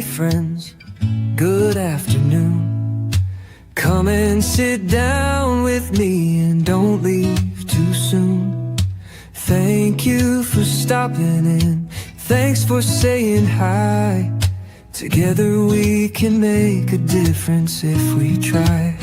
friends, good afternoon. Come and sit down with me and don't leave too soon. Thank you for stopping in, thanks for saying hi. Together we can make a difference if we try.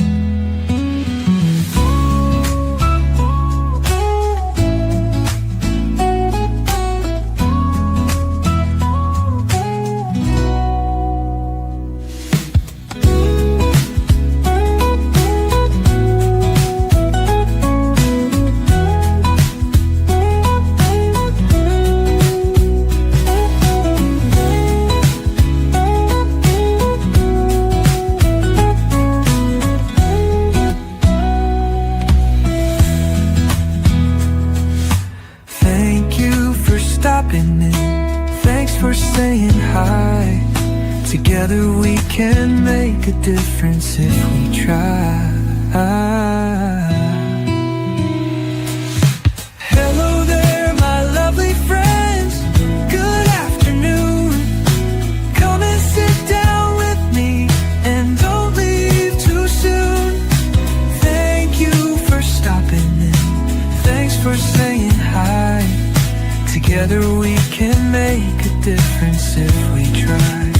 Thanks for saying hi. Together we can make a difference if we try. Hello there, my lovely friends. Good afternoon. Come and sit down with me and don't leave too soon. Thank you for stopping in. Thanks for saying hi. Together we can make a difference if we try.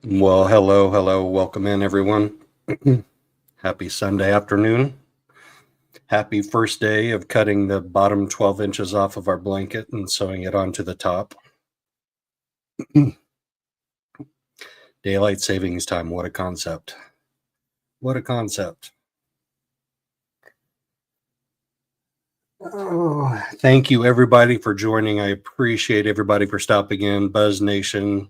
Well, hello, welcome in everyone. Happy Sunday afternoon. Happy first day of cutting the bottom 12 inches off of our blanket and sewing it onto the top. Daylight savings time, what a concept. What a concept. Oh, thank you everybody for joining. I appreciate everybody for stopping in. Buzz Nation,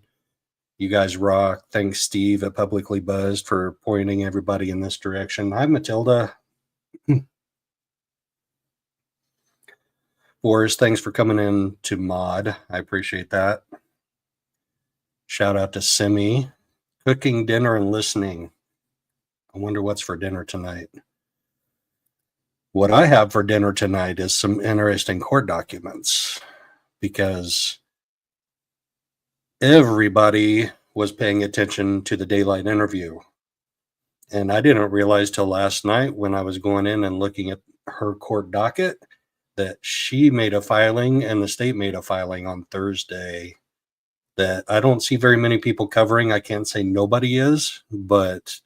you guys rock. Thanks Steve at Publicly Buzzed for pointing everybody in this direction. Hi Matilda. Forrest, thanks for coming in to mod. I appreciate that. Shout out to Simi. Cooking dinner and listening. I wonder what's for dinner tonight. What I have for dinner tonight is some interesting court documents because everybody was paying attention to the Dateline interview. And I didn't realize till last night when I was going in and looking at her court docket that she made a filing and the state made a filing on Thursday that I don't see very many people covering. I can't say nobody is, but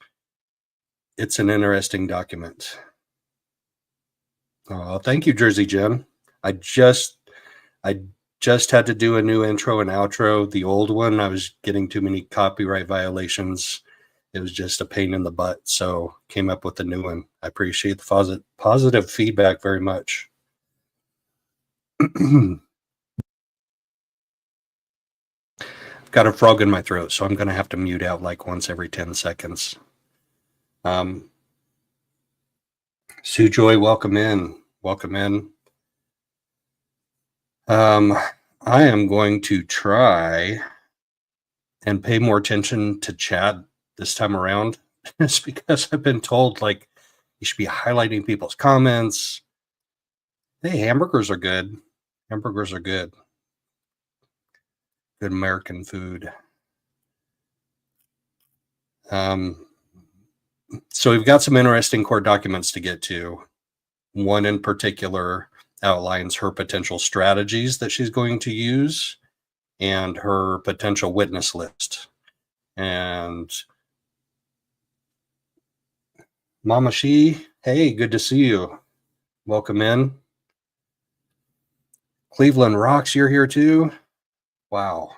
it's an interesting document. Thank you, Jersey Jim. I just had to do a new intro and outro. The old one, I was getting too many copyright violations. It was just a pain in the butt, so came up with a new one. I appreciate the positive feedback very much. Got a frog in my throat, so I'm going to have to mute out like once every 10 seconds. Sue Joy, welcome in. Welcome in. I am going to try and pay more attention to chat this time around. It's because I've been told, like, you should be highlighting people's comments. Hey, hamburgers are good. Hamburgers are good. Good American food. So we've got some interesting court documents to get to. One in particular outlines her potential strategies that she's going to use and her potential witness list. And Mama She, hey, good to see you. Welcome in. Cleveland Rocks, you're here too. Wow.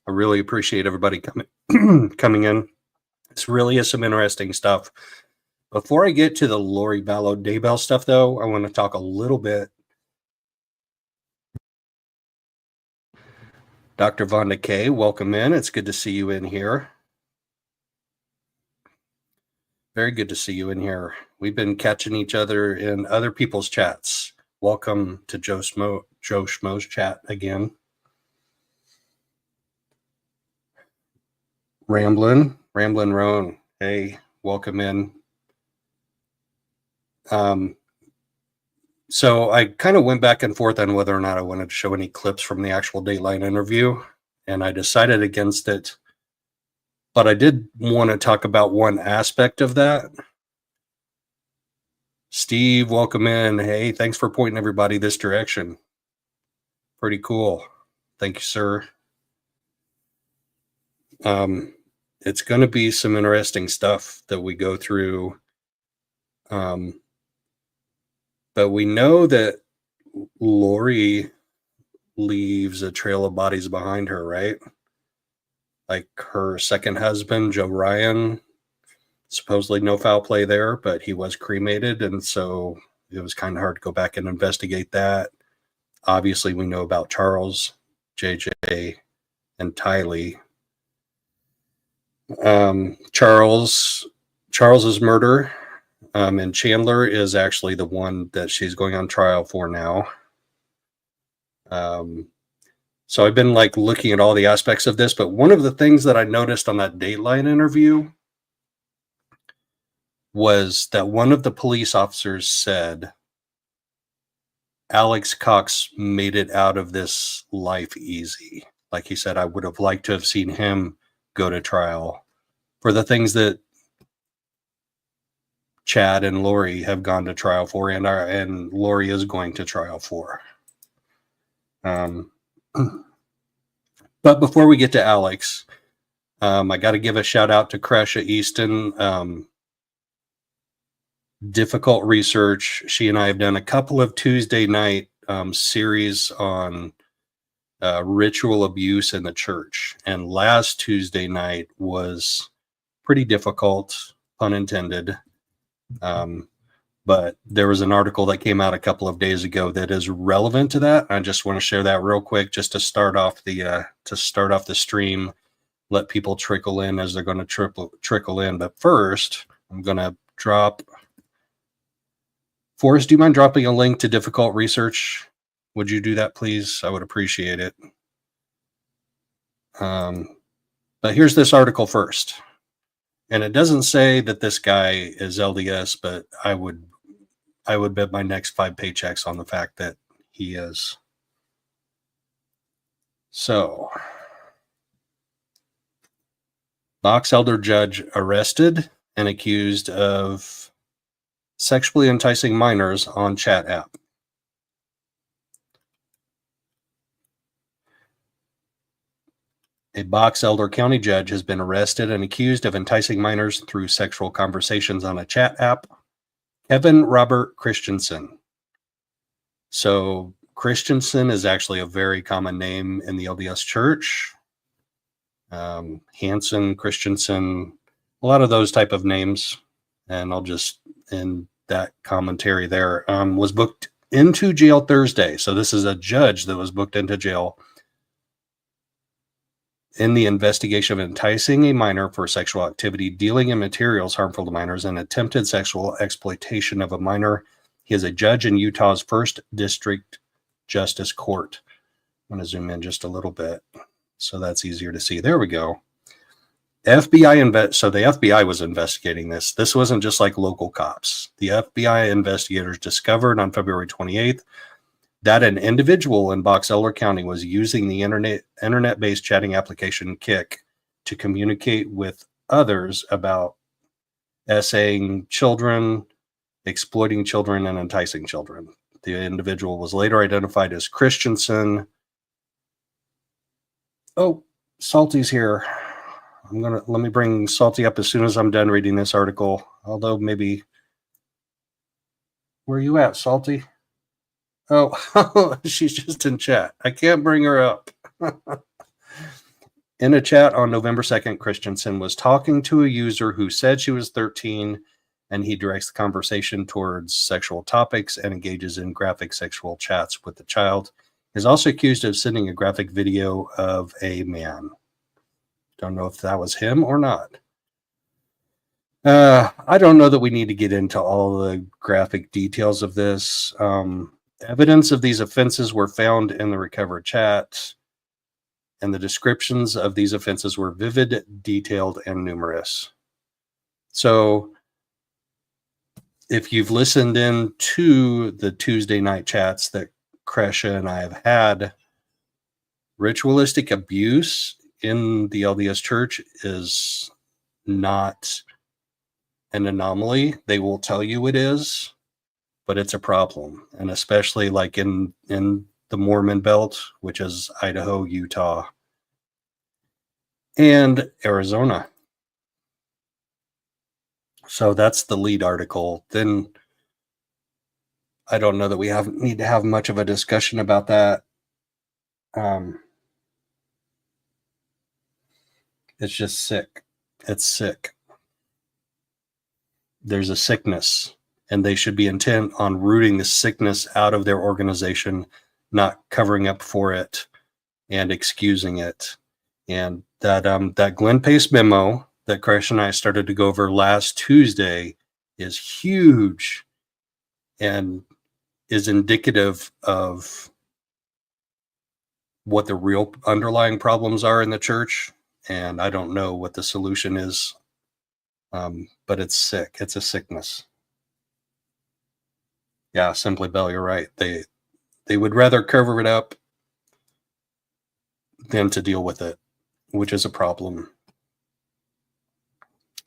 I really appreciate everybody coming in. This really is some interesting stuff. Before I get to the Vallow Daybell stuff, though, I want to talk a little bit. Dr. Vonda K, welcome in. It's good to see you in here. Very good to see you in here. We've been catching each other in other people's chats. Welcome to Joe Schmoe's chat again. Ramblin' Roan. Hey, welcome in. So I kind of went back and forth on whether or not I wanted to show any clips from the actual Dateline interview, and I decided against it. But I did want to talk about one aspect of that. Steve, welcome in. Hey, thanks for pointing everybody this direction. Pretty cool. Thank you, sir. It's going to be some interesting stuff that we go through. But we know that Lori leaves a trail of bodies behind her, right? Like her second husband, Joe Ryan, supposedly no foul play there, but he was cremated. And so it was kind of hard to go back and investigate that. Obviously, we know about Charles, JJ, and Tylee. Charles's murder, and Chandler is actually the one that she's going on trial for now. So I've been like looking at all the aspects of this, but one of the things that I noticed on that Dateline interview was that one of the police officers said Alex Cox made it out of this life easy. Like he said, I would have liked to have seen him go to trial for the things that Chad and Lori have gone to trial for, and Lori is going to trial for. But before we get to Alex, I got to give a shout out to Cresha Easton. Difficult research. She and I have done a couple of Tuesday night series on ritual abuse in the church. And last Tuesday night was pretty difficult, pun intended. But there was an article that came out a couple of days ago that is relevant to that. I just want to share that real quick, just to start off the stream, let people trickle in as they're going to trickle in. But first, I'm going to drop. Forrest, do you mind dropping a link to difficult research? Would you do that, please? I would appreciate it. But here's this article first. And it doesn't say that this guy is LDS, but I would bet my next 5 paychecks on the fact that he is. So, Box Elder judge arrested and accused of sexually enticing minors on chat app. A Box Elder County judge has been arrested and accused of enticing minors through sexual conversations on a chat app. Kevin Robert Christensen. So Christensen is actually a very common name in the LDS church. Hansen, Christensen, a lot of those type of names. And I'll just end that commentary there. Was booked into jail Thursday. So this is a judge that was booked into jail in the investigation of enticing a minor for sexual activity, dealing in materials harmful to minors, and attempted sexual exploitation of a minor. He is a judge in Utah's 1st District Justice Court. I'm going to zoom in just a little bit so that's easier to see. There we go. So the FBI was investigating this. This wasn't just like local cops. The FBI investigators discovered on February 28th that an individual in Box Elder County was using the internet-based chatting application Kik to communicate with others about essaying children, exploiting children, and enticing children. The individual was later identified as Christensen. Oh, Salty's here. Let me bring Salty up as soon as I'm done reading this article. Although maybe, where are you at, Salty? Oh, she's just in chat. I can't bring her up. In a chat on November 2nd, Christensen was talking to a user who said she was 13, and he directs the conversation towards sexual topics and engages in graphic sexual chats with the child. He is also accused of sending a graphic video of a man. Don't know if that was him or not. I don't know that we need to get into all the graphic details of this. Evidence of these offenses were found in the recovered chat, and the descriptions of these offenses were vivid, detailed, and numerous. So if you've listened in to the Tuesday night chats that Kresha and I have had, ritualistic abuse in the LDS Church is not an anomaly. They will tell you it is, but it's a problem. And especially like in the Mormon Belt, which is Idaho, Utah, and Arizona. So that's the lead article. Then I don't know that we need to have much of a discussion about that. It's just sick. It's sick. There's a sickness, and they should be intent on rooting the sickness out of their organization, not covering up for it and excusing it. And that Glenn Pace memo that Crash and I started to go over last Tuesday is huge and is indicative of what the real underlying problems are in the church. And I don't know what the solution is, but it's sick. It's a sickness. Yeah, Simply Bell, you're right. They would rather cover it up than to deal with it, which is a problem.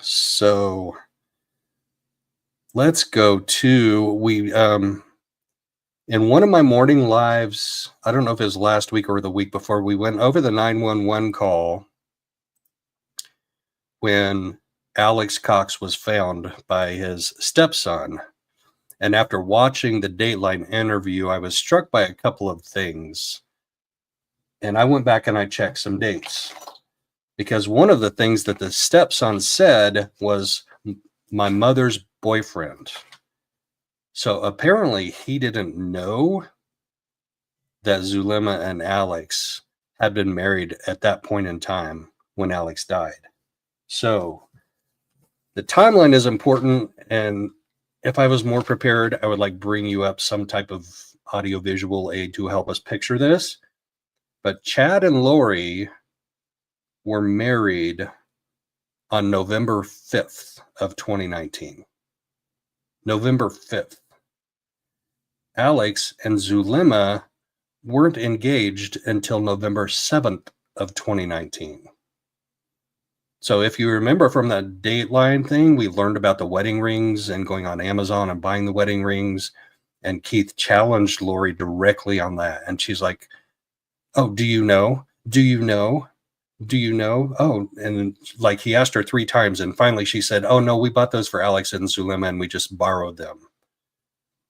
So let's go to in one of my morning lives, I don't know if it was last week or the week before, we went over the 911 call when Alex Cox was found by his stepson. And after watching the Dateline interview, I was struck by a couple of things. And I went back and I checked some dates. Because one of the things that the stepson said was my mother's boyfriend. So apparently he didn't know that Zulema and Alex had been married at that point in time when Alex died. So the timeline is important, and if I was more prepared, I would bring you up some type of audiovisual aid to help us picture this. But Chad and Lori were married on November 5th of 2019. November 5th. Alex and Zulema weren't engaged until November 7th of 2019. So if you remember from that Dateline thing, we learned about the wedding rings and going on Amazon and buying the wedding rings. And Keith challenged Lori directly on that. And she's like, oh, do you know? Do you know? Do you know? Oh, and he asked her 3 times. And finally she said, oh, no, we bought those for Alex and Zulema and we just borrowed them.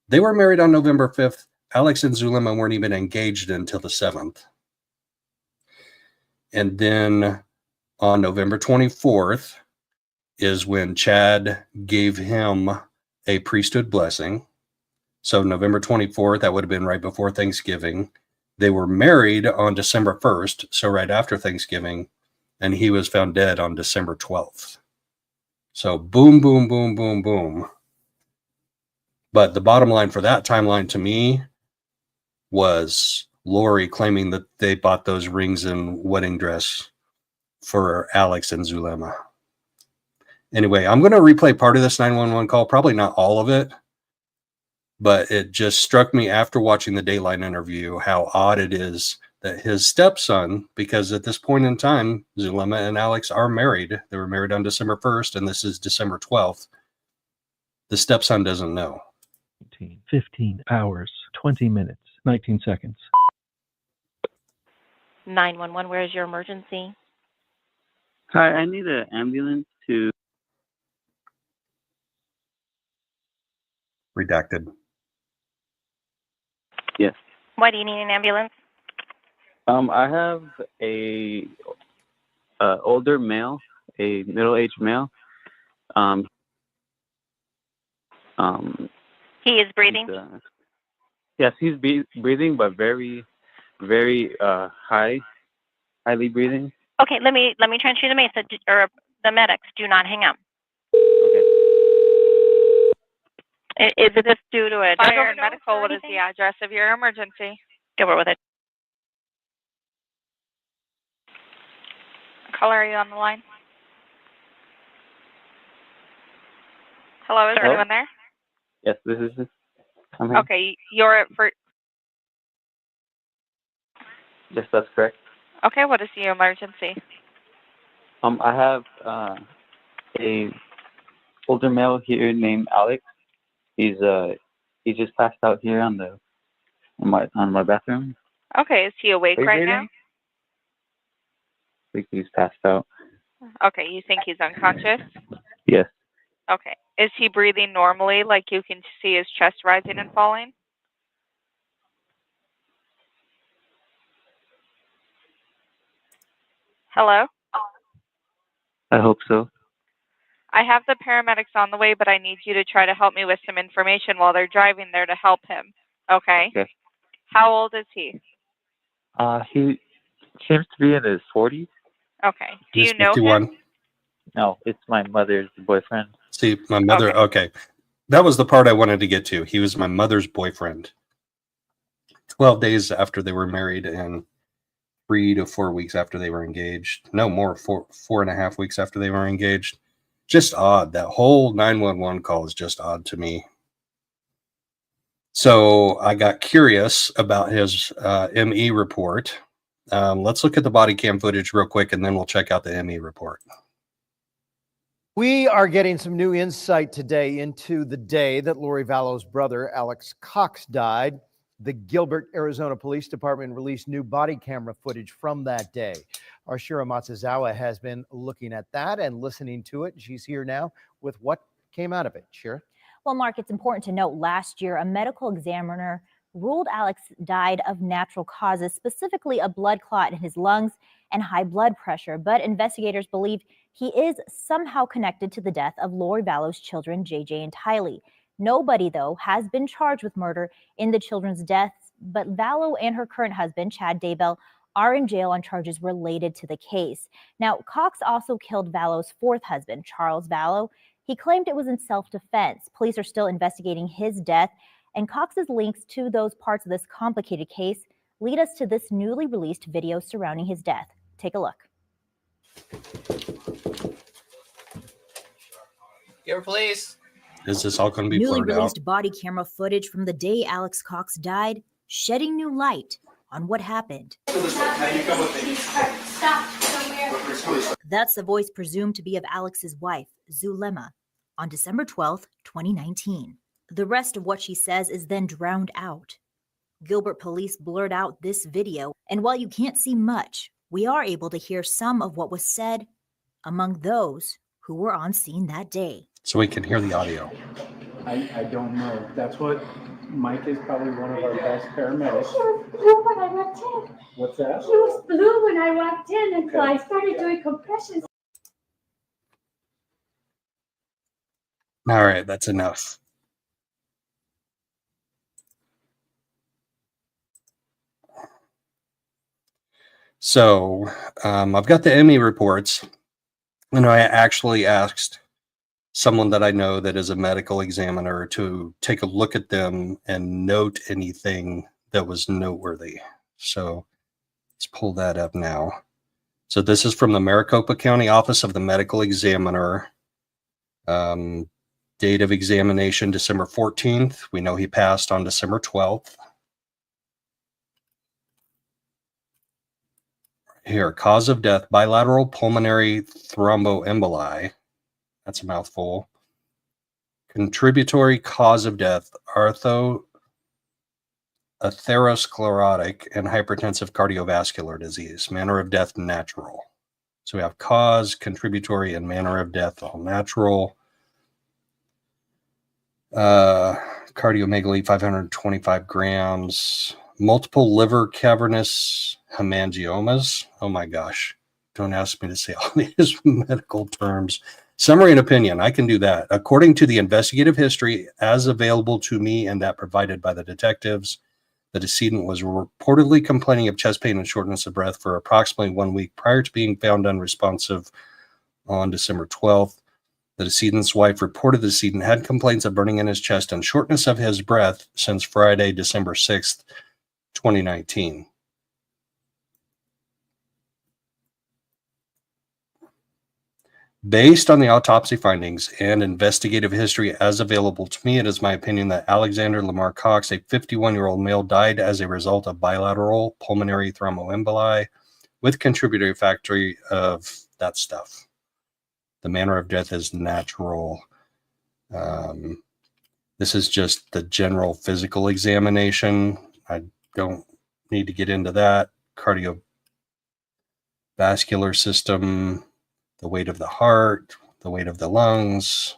They were married on November 5th. Alex and Zulema weren't even engaged until the 7th. And then on November 24th is when Chad gave him a priesthood blessing. So November 24th, that would have been right before Thanksgiving. They were married on December 1st, so right after Thanksgiving, and he was found dead on December 12th. So boom, boom, boom, boom, boom. But the bottom line for that timeline to me was Lori claiming that they bought those rings and wedding dress for Alex and Zulema. Anyway, I'm going to replay part of this 911 call, probably not all of it, but it just struck me after watching the Dateline interview how odd it is that his stepson, because at this point in time, Zulema and Alex are married. They were married on December 1st, and this is December 12th. The stepson doesn't know. 15 hours, 20 minutes, 19 seconds. 911, where is your emergency? Hi, I need an ambulance to... Redacted. Yes. Why do you need an ambulance? I have a older male, a middle-aged male. He is breathing? Yes, he's breathing, but very, very highly breathing. Okay, let me transfer you the Mesa or the medics. Do not hang up. Okay. Is this due to a Fire and medical, what is the address of your emergency? Go over with it. Caller, are you on the line? Hello, is there Hello? anyone there? Yes, this is. I'm here. Okay, you're for. Yes, that's correct. Okay, what is the emergency? I have a older male here named Alex. He just passed out here on my bathroom. Okay, is he awake Are you right reading? now? I think he's passed out. Okay, you think he's unconscious? Yes. Okay. Is he breathing normally, like you can see his chest rising and falling? Hello? I hope so. I have the paramedics on the way, but I need you to try to help me with some information while they're driving there to help him. Okay? Okay. How old is he? He seems to be in his 40s. Okay. Do He's you know 51. him? No, it's my mother's boyfriend. See, my mother. Okay. That was the part I wanted to get to. He was my mother's boyfriend. 12 days after they were married and 3 to 4 weeks after they were engaged. No more, 4.5 weeks after they were engaged. Just odd. That whole 911 call is just odd to me. So I got curious about his ME report. Let's look at the body cam footage real quick, and then we'll check out the ME report. We are getting some new insight today into the day that Lori Vallow's brother, Alex Cox, died. The Gilbert, Arizona Police Department released new body camera footage from that day. Our Shira Matsuzawa has been looking at that and listening to it. She's here now with what came out of it. Shira? Well, Mark, it's important to note last year, a medical examiner ruled Alex died of natural causes, specifically a blood clot in his lungs and high blood pressure. But investigators believe he is somehow connected to the death of Lori Vallow's children, JJ and Tylee. Nobody, though, has been charged with murder in the children's deaths, but Vallow and her current husband, Chad Daybell, are in jail on charges related to the case. Now, Cox also killed Vallow's fourth husband, Charles Vallow. He claimed it was in self-defense. Police are still investigating his death, and Cox's links to those parts of this complicated case lead us to this newly released video surrounding his death. Take a look. Here, please. Is this all going to be Newly blurred out? released body camera footage from the day Alex Cox died, shedding new light on what happened. That's the voice presumed to be of Alex's wife, Zulema, on December 12th, 2019. The rest of what she says is then drowned out. Gilbert police blurred out this video, and while you can't see much, we are able to hear some of what was said among those who were on scene that day. So we can hear the audio. I don't know. That's what Mike is probably one of our best paramedics. She was blue when I walked in. What's that? She was blue when I walked in, and so I started doing compressions. All right, that's enough. So I've got the ME reports, and I actually asked someone that I know that is a medical examiner to take a look at them and note anything that was noteworthy. So let's pull that up now. So this is from the Maricopa County Office of the Medical Examiner. Date of examination, December 14th. We know he passed on December 12th. Here, cause of death, bilateral pulmonary thromboemboli. That's a mouthful. Contributory cause of death, atherosclerotic and hypertensive cardiovascular disease. Manner of death, natural. So we have cause, contributory, and manner of death, all natural. Cardiomegaly, 525 grams. Multiple liver cavernous hemangiomas. Oh my gosh. Don't ask me to say all these medical terms. Summary and opinion. I can do that. According to the investigative history as available to me and that provided by the detectives, the decedent was reportedly complaining of chest pain and shortness of breath for approximately 1 week prior to being found unresponsive on December 12th. The decedent's wife reported the decedent had complaints of burning in his chest and shortness of his breath since Friday, December 6th, 2019. Based on the autopsy findings and investigative history as available to me, it is my opinion that Alexander Lamar Cox, a 51-year-old male, died as a result of bilateral pulmonary thromboemboli with contributory factor of that stuff. The manner of death is natural. This is just the general physical examination. I don't need to get into that. Cardiovascular system, the weight of the heart, the weight of the lungs,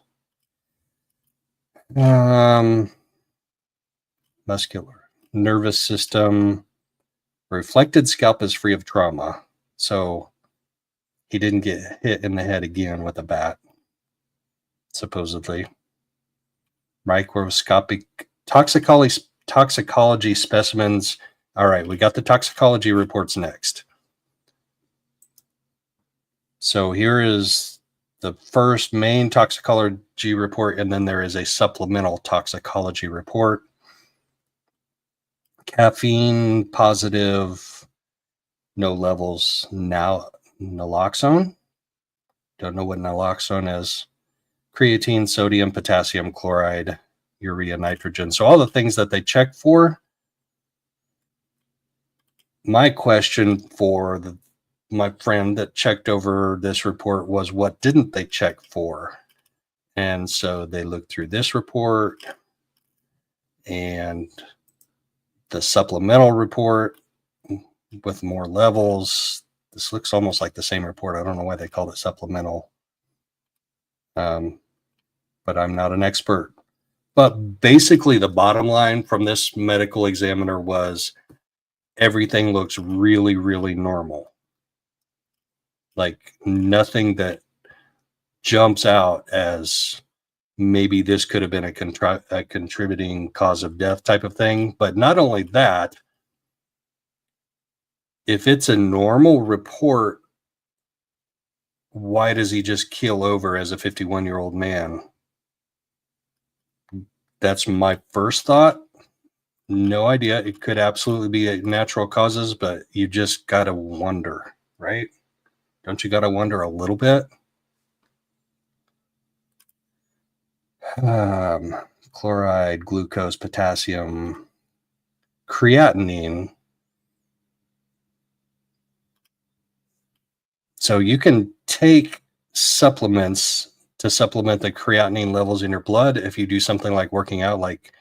muscular, nervous system. Reflected scalp is free of trauma, so he didn't get hit in the head again with a bat, supposedly. Microscopic toxicology specimens. All right, we got the toxicology reports next. So here is the first main toxicology report, and then there is a supplemental toxicology report. Caffeine positive, no levels. Now naloxone. Don't know what naloxone is. Creatine, sodium, potassium, chloride, urea, nitrogen. So all the things that they check for. My question for my friend that checked over this report was, what didn't they check for? And so they looked through this report and the supplemental report with more levels. This looks almost like the same report. I don't know why they called it supplemental. But I'm not an expert. But basically the bottom line from this medical examiner was everything looks really, really normal. Like nothing that jumps out as maybe this could have been a contributing cause of death type of thing. But not only that, if it's a normal report, why does he just keel over as a 51-year-old man? That's my first thought. No idea. It could absolutely be natural causes, but you just got to wonder, right? Don't you got to wonder a little bit? Chloride, glucose, potassium, creatinine. So you can take supplements to supplement the creatinine levels in your blood if you do something like working out, like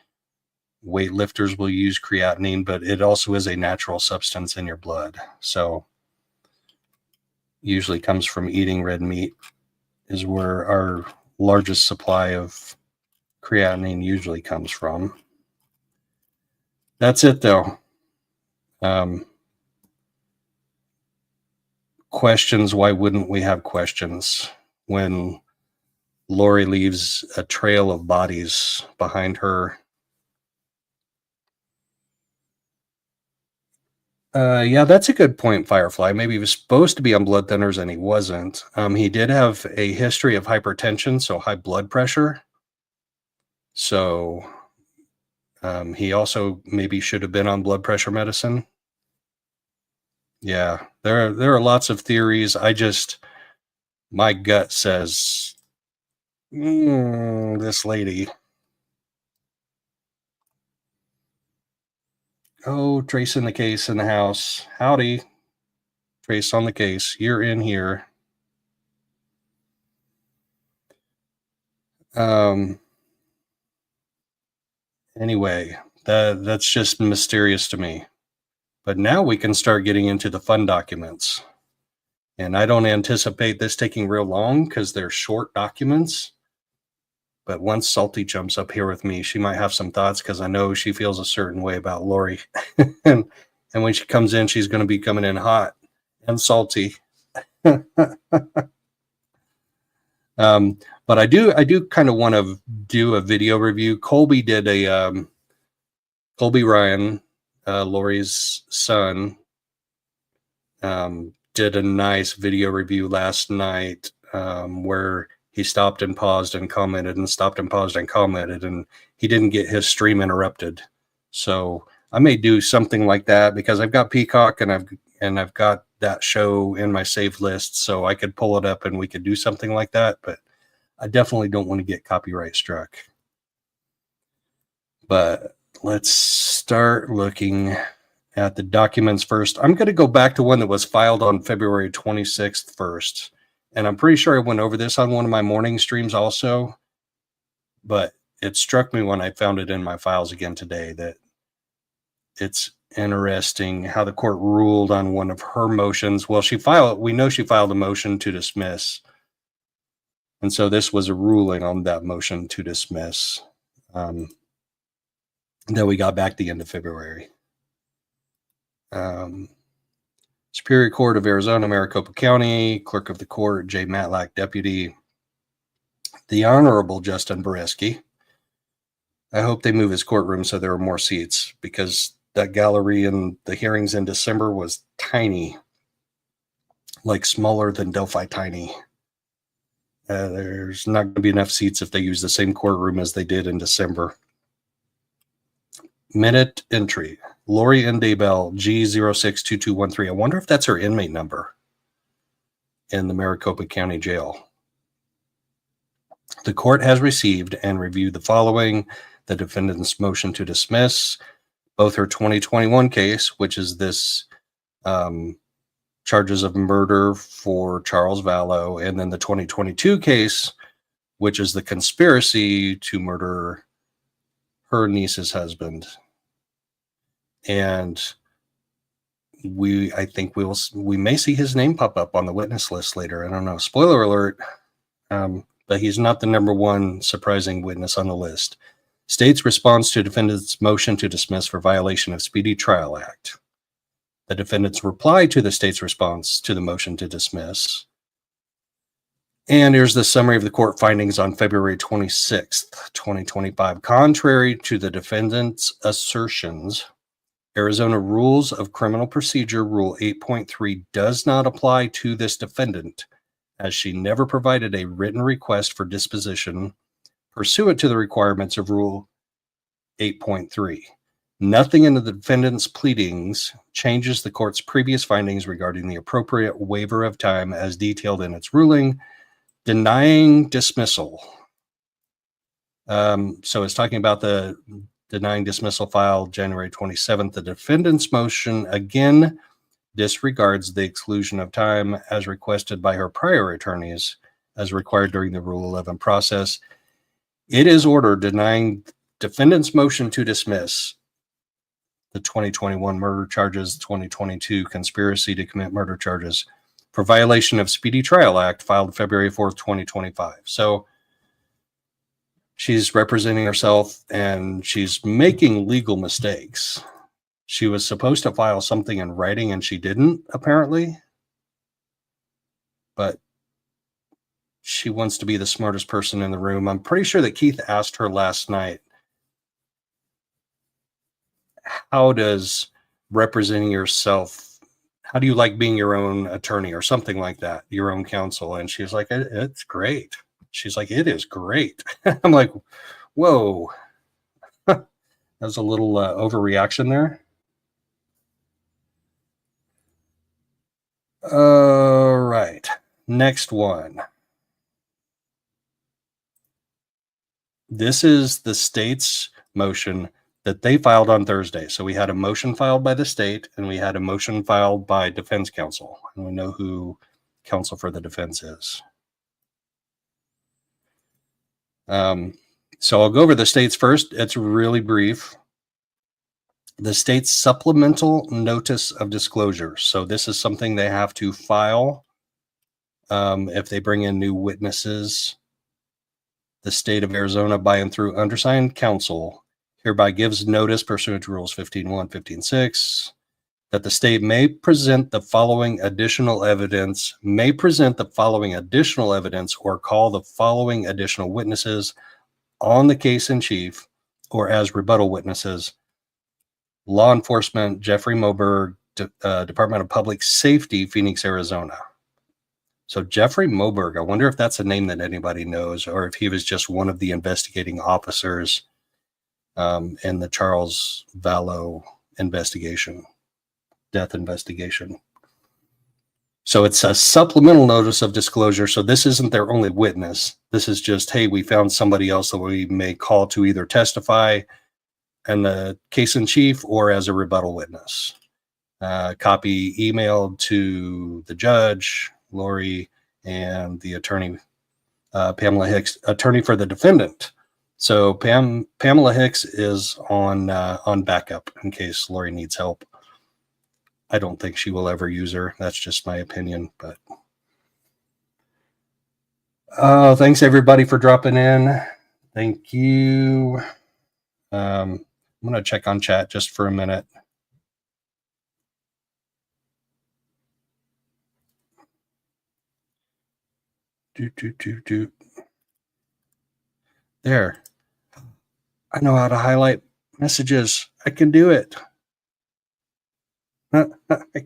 weightlifters will use creatinine, but it also is a natural substance in your blood. So usually comes from eating red meat is where our largest supply of creatinine usually comes from. That's it though. Questions, why wouldn't we have questions when Lori leaves a trail of bodies behind her? Yeah, that's a good point, Firefly. Maybe he was supposed to be on blood thinners and he wasn't. He did have a history of hypertension, so high blood pressure. So he also maybe should have been on blood pressure medicine. Yeah, there are lots of theories. My gut says, this lady. Oh, Trace in the case in the house. Howdy. Trace on the case. You're in here. Anyway, that's just mysterious to me. But now we can start getting into the fun documents. And I don't anticipate this taking real long because they're short documents. But once Salty jumps up here with me, she might have some thoughts because I know she feels a certain way about Lori. and when she comes in, she's going to be coming in hot and salty. But I do kind of want to do a video review. Colby Ryan, Lori's son, did a nice video review last night where he stopped and paused and commented and stopped and paused and commented, and he didn't get his stream interrupted. So I may do something like that because I've got Peacock and and I've got that show in my saved list, so I could pull it up and we could do something like that, but I definitely don't want to get copyright struck. But let's start looking at the documents first. I'm going to go back to one that was filed on February 26th first. And I'm pretty sure I went over this on one of my morning streams also, but it struck me when I found it in my files again today that it's interesting how the court ruled on one of her motions. Well, we know she filed a motion to dismiss. And so this was a ruling on that motion to dismiss that we got back the end of February. Superior Court of Arizona, Maricopa County, Clerk of the Court, J. Matlack, Deputy. The Honorable Justin Bareski. I hope they move his courtroom so there are more seats, because that gallery in the hearings in December was tiny, like smaller than Delphi tiny. There's not going to be enough seats if they use the same courtroom as they did in December. Minute entry. Lori N. Daybell, G062213. I wonder if that's her inmate number in the Maricopa County Jail. The court has received and reviewed the following: the defendant's motion to dismiss, both her 2021 case, which is this charges of murder for Charles Vallow, and then the 2022 case, which is the conspiracy to murder her niece's husband. And I think we may see his name pop up on the witness list later. I don't know. Spoiler alert. But he's not the number one surprising witness on the list. State's response to defendant's motion to dismiss for violation of Speedy Trial Act. The defendant's reply to the state's response to the motion to dismiss. And here's the summary of the court findings on February 26th, 2025. Contrary to the defendant's assertions, Arizona Rules of Criminal Procedure Rule 8.3 does not apply to this defendant, as she never provided a written request for disposition pursuant to the requirements of Rule 8.3. Nothing in the defendant's pleadings changes the court's previous findings regarding the appropriate waiver of time as detailed in its ruling denying dismissal. So it's talking about the denying dismissal filed January 27th. The defendant's motion again disregards the exclusion of time as requested by her prior attorneys as required during the Rule 11 process. It is ordered denying defendant's motion to dismiss the 2021 murder charges, 2022 conspiracy to commit murder charges for violation of Speedy Trial Act filed February 4th, 2025. So she's representing herself and she's making legal mistakes. She was supposed to file something in writing and she didn't, apparently. But she wants to be the smartest person in the room. I'm pretty sure that Keith asked her last night, how does representing yourself, how do you like being your own attorney or something like that, your own counsel? And she was like, it's great. She's like, it is great. I'm like, whoa. That was a little overreaction there. All right, next one. This is the state's motion that they filed on Thursday. So we had a motion filed by the state and we had a motion filed by defense counsel. And we know who counsel for the defense is. So I'll go over the state's first. It's really brief. The state's supplemental notice of disclosure. So this is something they have to file if they bring in new witnesses. The state of Arizona, by and through undersigned counsel, hereby gives notice pursuant to Rules 15.1, 15.6, that the state may present the following additional evidence, or call the following additional witnesses on the case in chief or as rebuttal witnesses. Law enforcement, Jeffrey Moberg, Department of Public Safety, Phoenix, Arizona. So Jeffrey Moberg, I wonder if that's a name that anybody knows, or if he was just one of the investigating officers in the Charles Vallow investigation, death investigation. So it's a supplemental notice of disclosure. So this isn't their only witness. This is just, hey, we found somebody else that we may call to either testify in the case in chief or as a rebuttal witness. Copy emailed to the judge, Lori, and the attorney, Pamela Hicks, attorney for the defendant. So Pamela Hicks is on backup in case Lori needs help. I don't think she will ever use her. That's just my opinion. But thanks everybody for dropping in. Thank you. I'm going to check on chat just for a minute. There. I know how to highlight messages. I can do it. I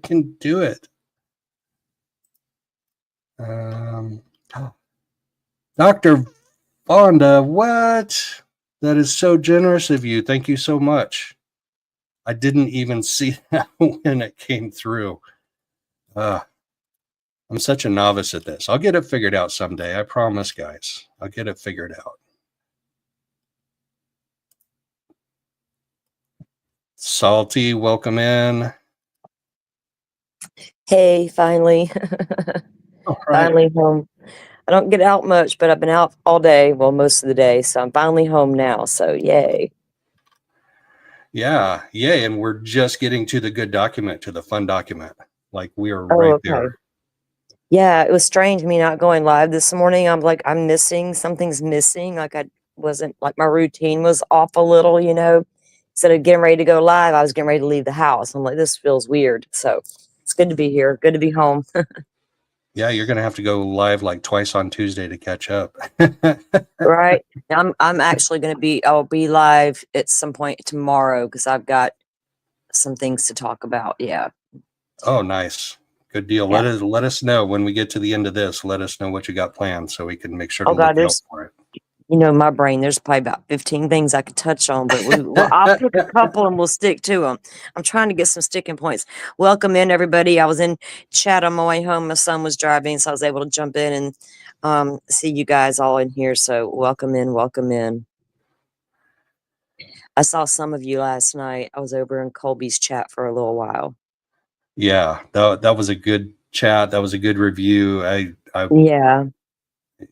can do it. Dr. Vonda, what? That is so generous of you. Thank you so much. I didn't even see that when it came through. I'm such a novice at this. I'll get it figured out someday. I promise, guys. I'll get it figured out. Salty, welcome in. Hey, finally. All right. Finally home. I don't get out much, but I've been out all day, well, most of the day, so I'm finally home now, so yay. Yeah, yay, and we're just getting to the good document, to the fun document. Like, we are right there. Yeah, it was strange me not going live this morning. I'm like, I'm missing, something's missing. Like, I wasn't, like, my routine was off a little, you know. Instead of getting ready to go live, I was getting ready to leave the house. I'm like, this feels weird. So it's good to be here. Good to be home. Yeah, you're going to have to go live like twice on Tuesday to catch up. Right. I'm actually going to be, I'll be live at some point tomorrow because I've got some things to talk about. Yeah. Oh, nice. Good deal. Yeah. Let us know when we get to the end of this. Let us know what you got planned so we can make sure to Oh, God, look out for it. You know, my brain, there's probably about 15 things I could touch on, but I'll pick a couple and we'll stick to them. I'm trying to get some sticking points. Welcome in, everybody. I was in chat on my way home. My son was driving, so I was able to jump in and see you guys all in here. So welcome in, welcome in. I saw some of you last night. I was over in Colby's chat for a little while. Yeah, that was a good chat. That was a good review.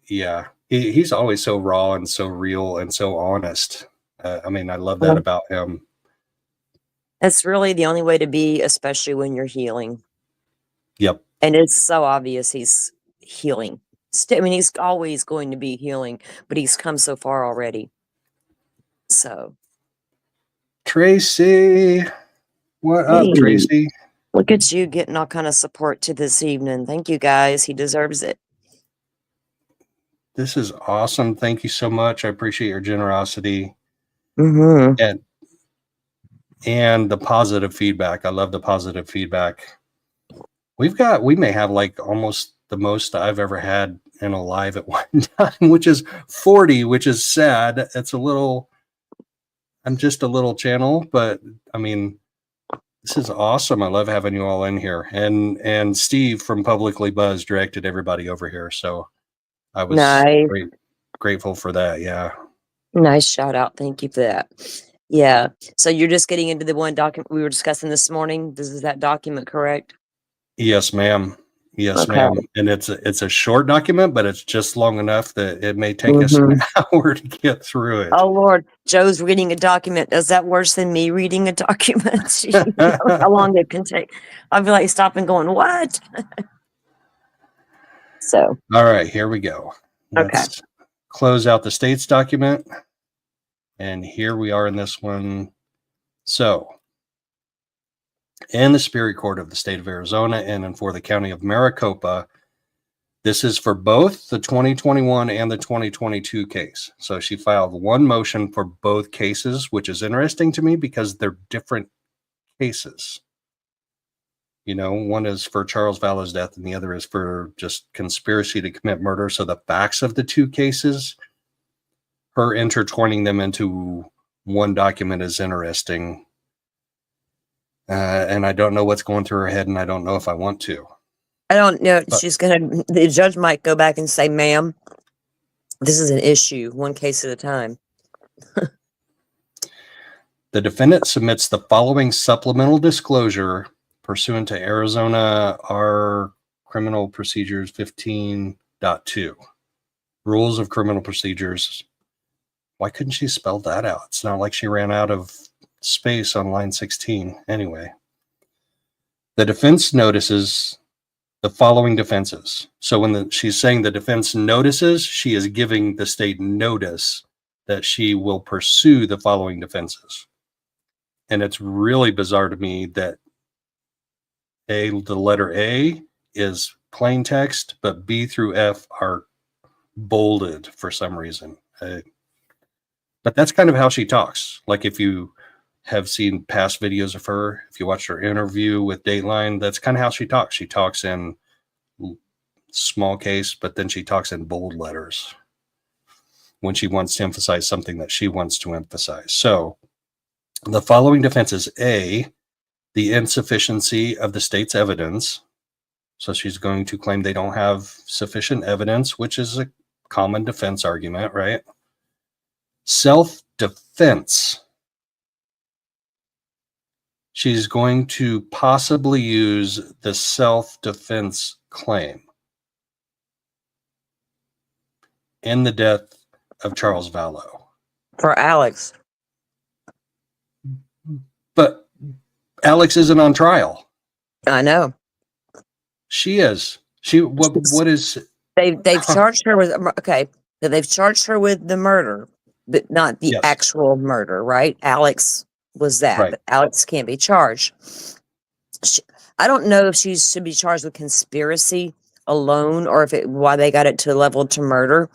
Yeah. He's always so raw and so real and so honest. I mean, I love that about him. That's really the only way to be, especially when you're healing. Yep. And it's so obvious he's healing. I mean, he's always going to be healing, but he's come so far already. So. Tracy. What up, Tracy? Look at you getting all kind of support to this evening. Thank you, guys. He deserves it. This is awesome. Thank you so much. I appreciate your generosity. Mm-hmm. And the positive feedback. I love the positive feedback. We may have like almost the most I've ever had in a live at one time, which is 40, which is sad. It's a little, I'm just a little channel, but I mean, this is awesome. I love having you all in here. And Steve from Publicly Buzz directed everybody over here. So I was grateful for that. Yeah. Nice shout out. Thank you for that. Yeah. So you're just getting into the one document we were discussing this morning. This is that document, correct? Yes, ma'am. Yes, ma'am. And it's a short document, but it's just long enough that it may take us an hour to get through it. Oh, Lord. Joe's reading a document. Is that worse than me reading a document? You know how long it can take. I'll be like stopping going, what? So. All right, here we go. Let's close out the state's document. And here we are in this one. So, in the Superior Court of the State of Arizona and for the County of Maricopa, this is for both the 2021 and the 2022 case. So she filed one motion for both cases, which is interesting to me because they're different cases. You know, one is for Charles Vallow's death and the other is for just conspiracy to commit murder. So the facts of the two cases, her intertwining them into one document is interesting. And I don't know what's going through her head, and I don't know if I want to. I don't know. But The judge might go back and say, ma'am, this is an issue, one case at a time. the defendant submits the following supplemental disclosure pursuant to Arizona R Criminal Procedures 15.2. Rules of Criminal Procedures. Why couldn't she spell that out? It's not like she ran out of space on line 16. Anyway, the defense notices the following defenses. So when she's saying the defense notices, she is giving the state notice that she will pursue the following defenses. And it's really bizarre to me that the letter A is plain text, but B through F are bolded for some reason. But that's kind of how she talks. Like if you have seen past videos of her, if you watched her interview with Dateline, that's kind of how she talks. She talks in small case, but then she talks in bold letters when she wants to emphasize something that she wants to emphasize. So the following defense is A, the insufficiency of the state's evidence. So she's going to claim they don't have sufficient evidence, which is a common defense argument, right? Self-defense. She's going to possibly use the self-defense claim in the death of Charles Vallow. For Alex. But Alex isn't on trial. I know. She is. What is... They've charged her with, okay, so they've charged her with the murder, but not the actual murder, right? Alex was that, right. But Alex can't be charged. I don't know if she should be charged with conspiracy alone or why they got it to level to murder,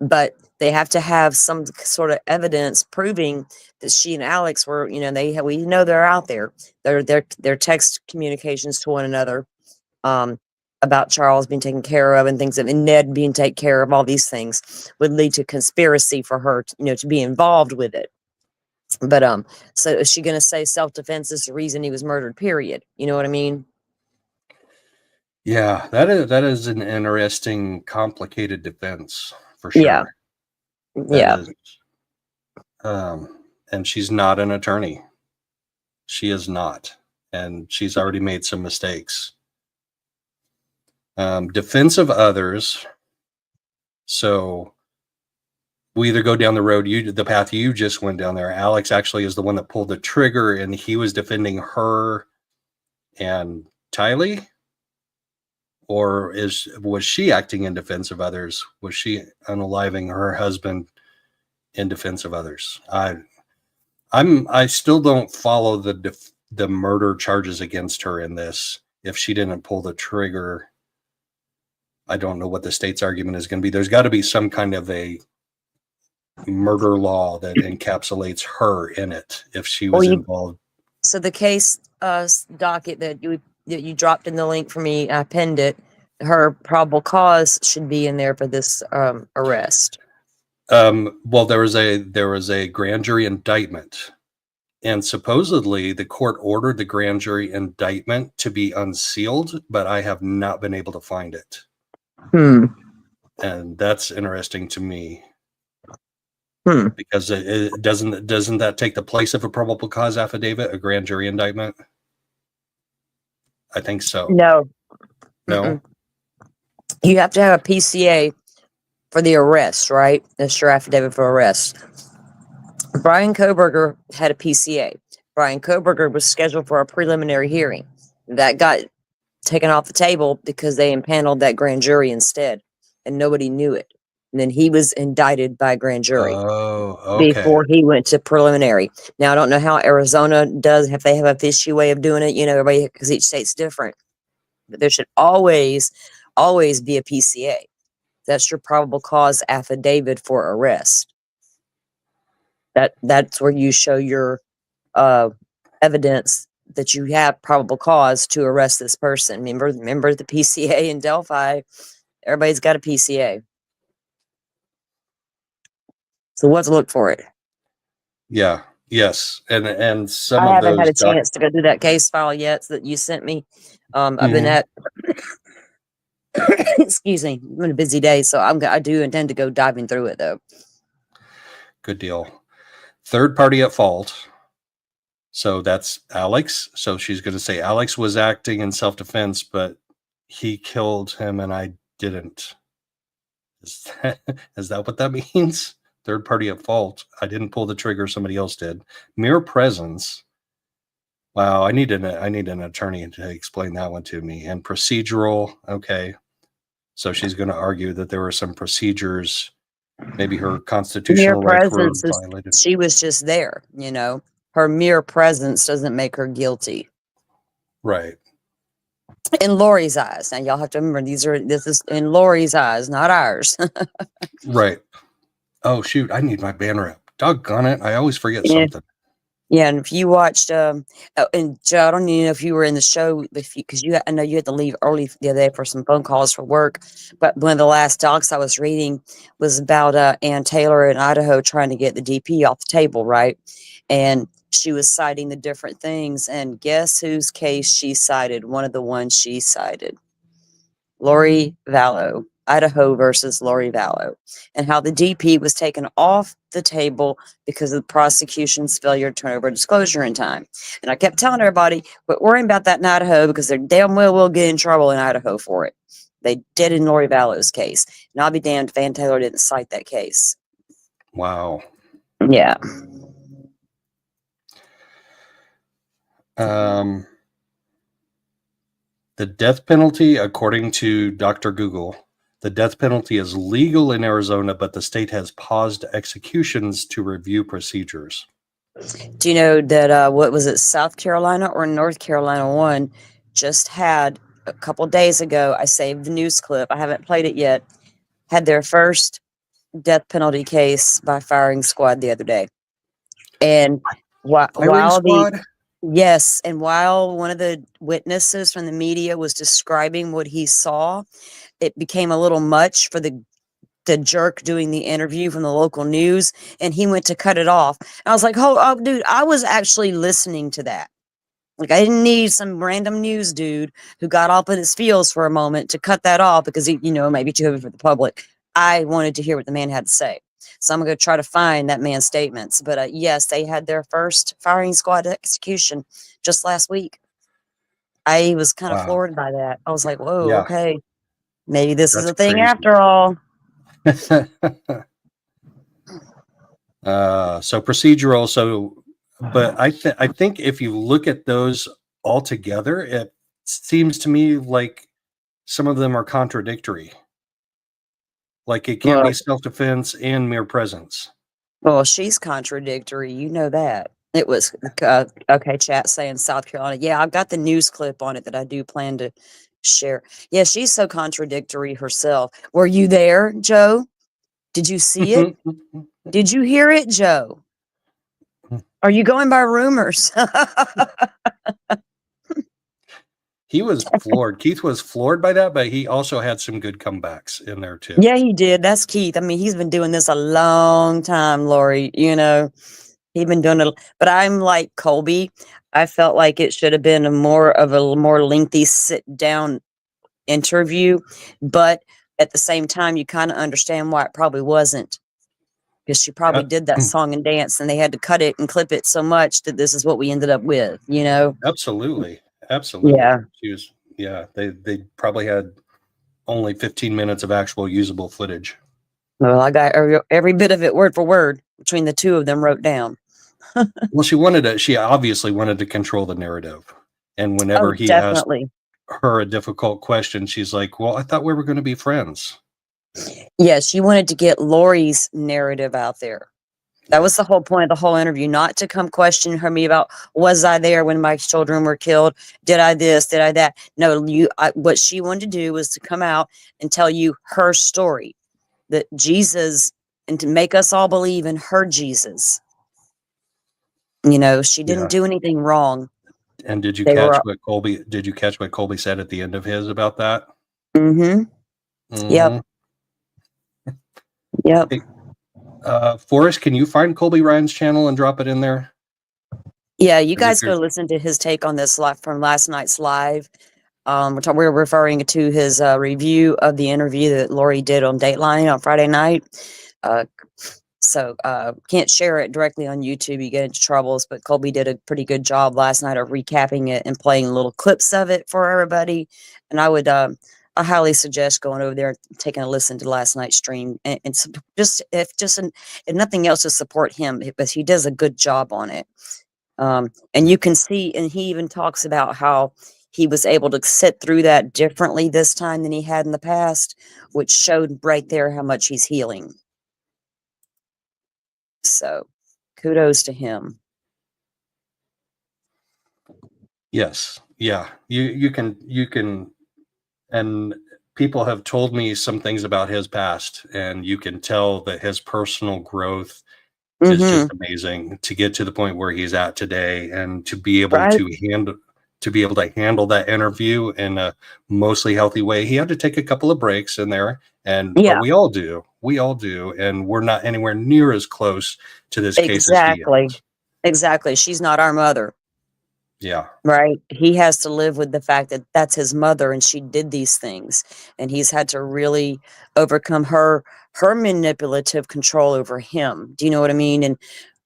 but they have to have some sort of evidence proving that she and Alex were, we know they're out there. Their text communications to one another about Charles being taken care of and things, and Ned being taken care of, all these things would lead to conspiracy for her, to be involved with it. But so is she going to say self-defense is the reason he was murdered? Period. You know what I mean? Yeah, that is an interesting, complicated defense for sure. Yeah. That is, and she's not an attorney. She is not, and she's already made some mistakes. Defense of others. So we either go down the road, the path you just went down there. Alex actually is the one that pulled the trigger, and he was defending her and Tylee. Or was she acting in defense of others? Was she unaliving her husband in defense of others? I still don't follow the murder charges against her in this. If she didn't pull the trigger, I don't know what the state's argument is going to be. There's got to be some kind of a murder law that encapsulates her in it if she was involved. So the case docket that you dropped in the link for me, I pinned it. Her probable cause should be in there for this arrest. Well, there was a grand jury indictment, and supposedly the court ordered the grand jury indictment to be unsealed, but I have not been able to find it. And that's interesting to me. Because it doesn't that take the place of a probable cause affidavit, a grand jury indictment? I think so. No. No. You have to have a PCA for the arrest, right? That's your affidavit for arrest. Brian Kohberger had a PCA. Brian Kohberger was scheduled for a preliminary hearing. That got taken off the table because they impaneled that grand jury instead, and nobody knew it. And then he was indicted by a grand jury before he went to preliminary. Now, I don't know how Arizona does, if they have a fishy way of doing it, everybody, because each state's different. But there should always be a PCA. That's your probable cause affidavit for arrest. That's where you show your evidence that you have probable cause to arrest this person. Remember the PCA in Delphi? Everybody's got a PCA. So let's look for it. Yeah. Yes. And some I of those haven't had a chance to go through that case file yet that you sent me. I've been Excuse me. I'm on a busy day, so I do intend to go diving through it though. Good deal. Third party at fault. So that's Alex. So she's going to say Alex was acting in self-defense, but he killed him and I didn't. Is that what that means? Third party at fault. I didn't pull the trigger. Somebody else did. Mere presence. Wow. I need an attorney to explain that one to me. And procedural. Okay. So she's going to argue that there were some procedures, maybe her constitutional Mere rights were presence is, violated. she was just there, you know. Her mere presence doesn't make her guilty. Right. In Lori's eyes. Now y'all have to remember this is in Lori's eyes, not ours. Right. Oh shoot, I need my banner up. Doggone it. I always forget something. Yeah, and if you watched, and Joe, I don't even know if you were in the show, because I know you had to leave early the other day for some phone calls for work. But one of the last docs I was reading was about Ann Taylor in Idaho trying to get the DP off the table, right? And she was citing the different things, and guess whose case she cited? One of the ones she cited, Lori Vallow. Idaho versus Lori Vallow, and how the DP was taken off the table because of the prosecution's failure to turn over disclosure in time. And I kept telling everybody, quit worrying about that in Idaho because they damn well will get in trouble in Idaho for it. They did in Lori Vallow's case. And I'll be damned if Ann Taylor didn't cite that case. Wow. Yeah. The death penalty, according to Dr. Google, the death penalty is legal in Arizona, but the state has paused executions to review procedures. Do you know that, what was it, South Carolina or North Carolina one just had a couple days ago, I saved the news clip, I haven't played it yet, had their first death penalty case by firing squad the other day. And while yes, and while one of the witnesses from the media was describing what he saw, it became a little much for the jerk doing the interview from the local news, and he went to cut it off. I was like, oh, dude, I was actually listening to that. Like, I didn't need some random news dude who got off in his feels for a moment to cut that off because he, maybe too heavy for the public. I wanted to hear what the man had to say. So I'm going to try to find that man's statements. But yes, they had their first firing squad execution just last week. I was kind of floored by that. I was like, whoa, okay. Maybe this is a thing crazy after all. So procedural. But I think if you look at those all together, it seems to me like some of them are contradictory. Like it can't be self-defense and mere presence. Well, she's contradictory. You know that. It was, okay, chat saying South Carolina. Yeah, I've got the news clip on it that I do plan to share. Yeah, she's so contradictory herself. Were you there, Joe? Did you see it? Did you hear it, Joe? Are you going by rumors? He was floored. Keith was floored by that, but he also had some good comebacks in there too. Yeah, he did. That's Keith. I mean, he's been doing this a long time, Lori. He's been doing it. But I'm like Colby. I felt like it should have been a more lengthy sit-down interview. But at the same time, you kind of understand why it probably wasn't. Because she probably did that song and dance, and they had to cut it and clip it so much that this is what we ended up with, Absolutely. Yeah. They probably had only 15 minutes of actual usable footage. Well, I got every bit of it word for word between the two of them wrote down. Well, she obviously wanted to control the narrative. And whenever he asked her a difficult question, she's like, well, I thought we were going to be friends. Yeah, she wanted to get Lori's narrative out there. That was the whole point of the whole interview, not to come question me about, was I there when my children were killed? Did I this? Did I that? No, what she wanted to do was to come out and tell you her story, that Jesus, and to make us all believe in her Jesus. She didn't do anything wrong. And did you catch what Colby said at the end of his about that? Mm-hmm. Yep. Yep. Hey, Forrest, can you find Colby Ryan's channel and drop it in there? Yeah, you guys go listen to his take on this from last night's live. We're referring to his review of the interview that Lori did on Dateline on Friday night. So can't share it directly on YouTube. You get into troubles, but Colby did a pretty good job last night of recapping it and playing little clips of it for everybody. And I would I highly suggest going over there and taking a listen to last night's stream and if nothing else to support him, but he does a good job on it. And you can see, and he even talks about how he was able to sit through that differently this time than he had in the past, which showed right there how much he's healing. So kudos to him. Yes. Yeah. You can, and people have told me some things about his past, and you can tell that his personal growth is just amazing to get to the point where he's at today, and to be able to handle that interview in a mostly healthy way. He had to take a couple of breaks in there, but we all do, and we're not anywhere near as close to this case as he is. Exactly. She's not our mother. Yeah. Right. He has to live with the fact that that's his mother and she did these things, and he's had to really overcome her manipulative control over him. Do you know what I mean? And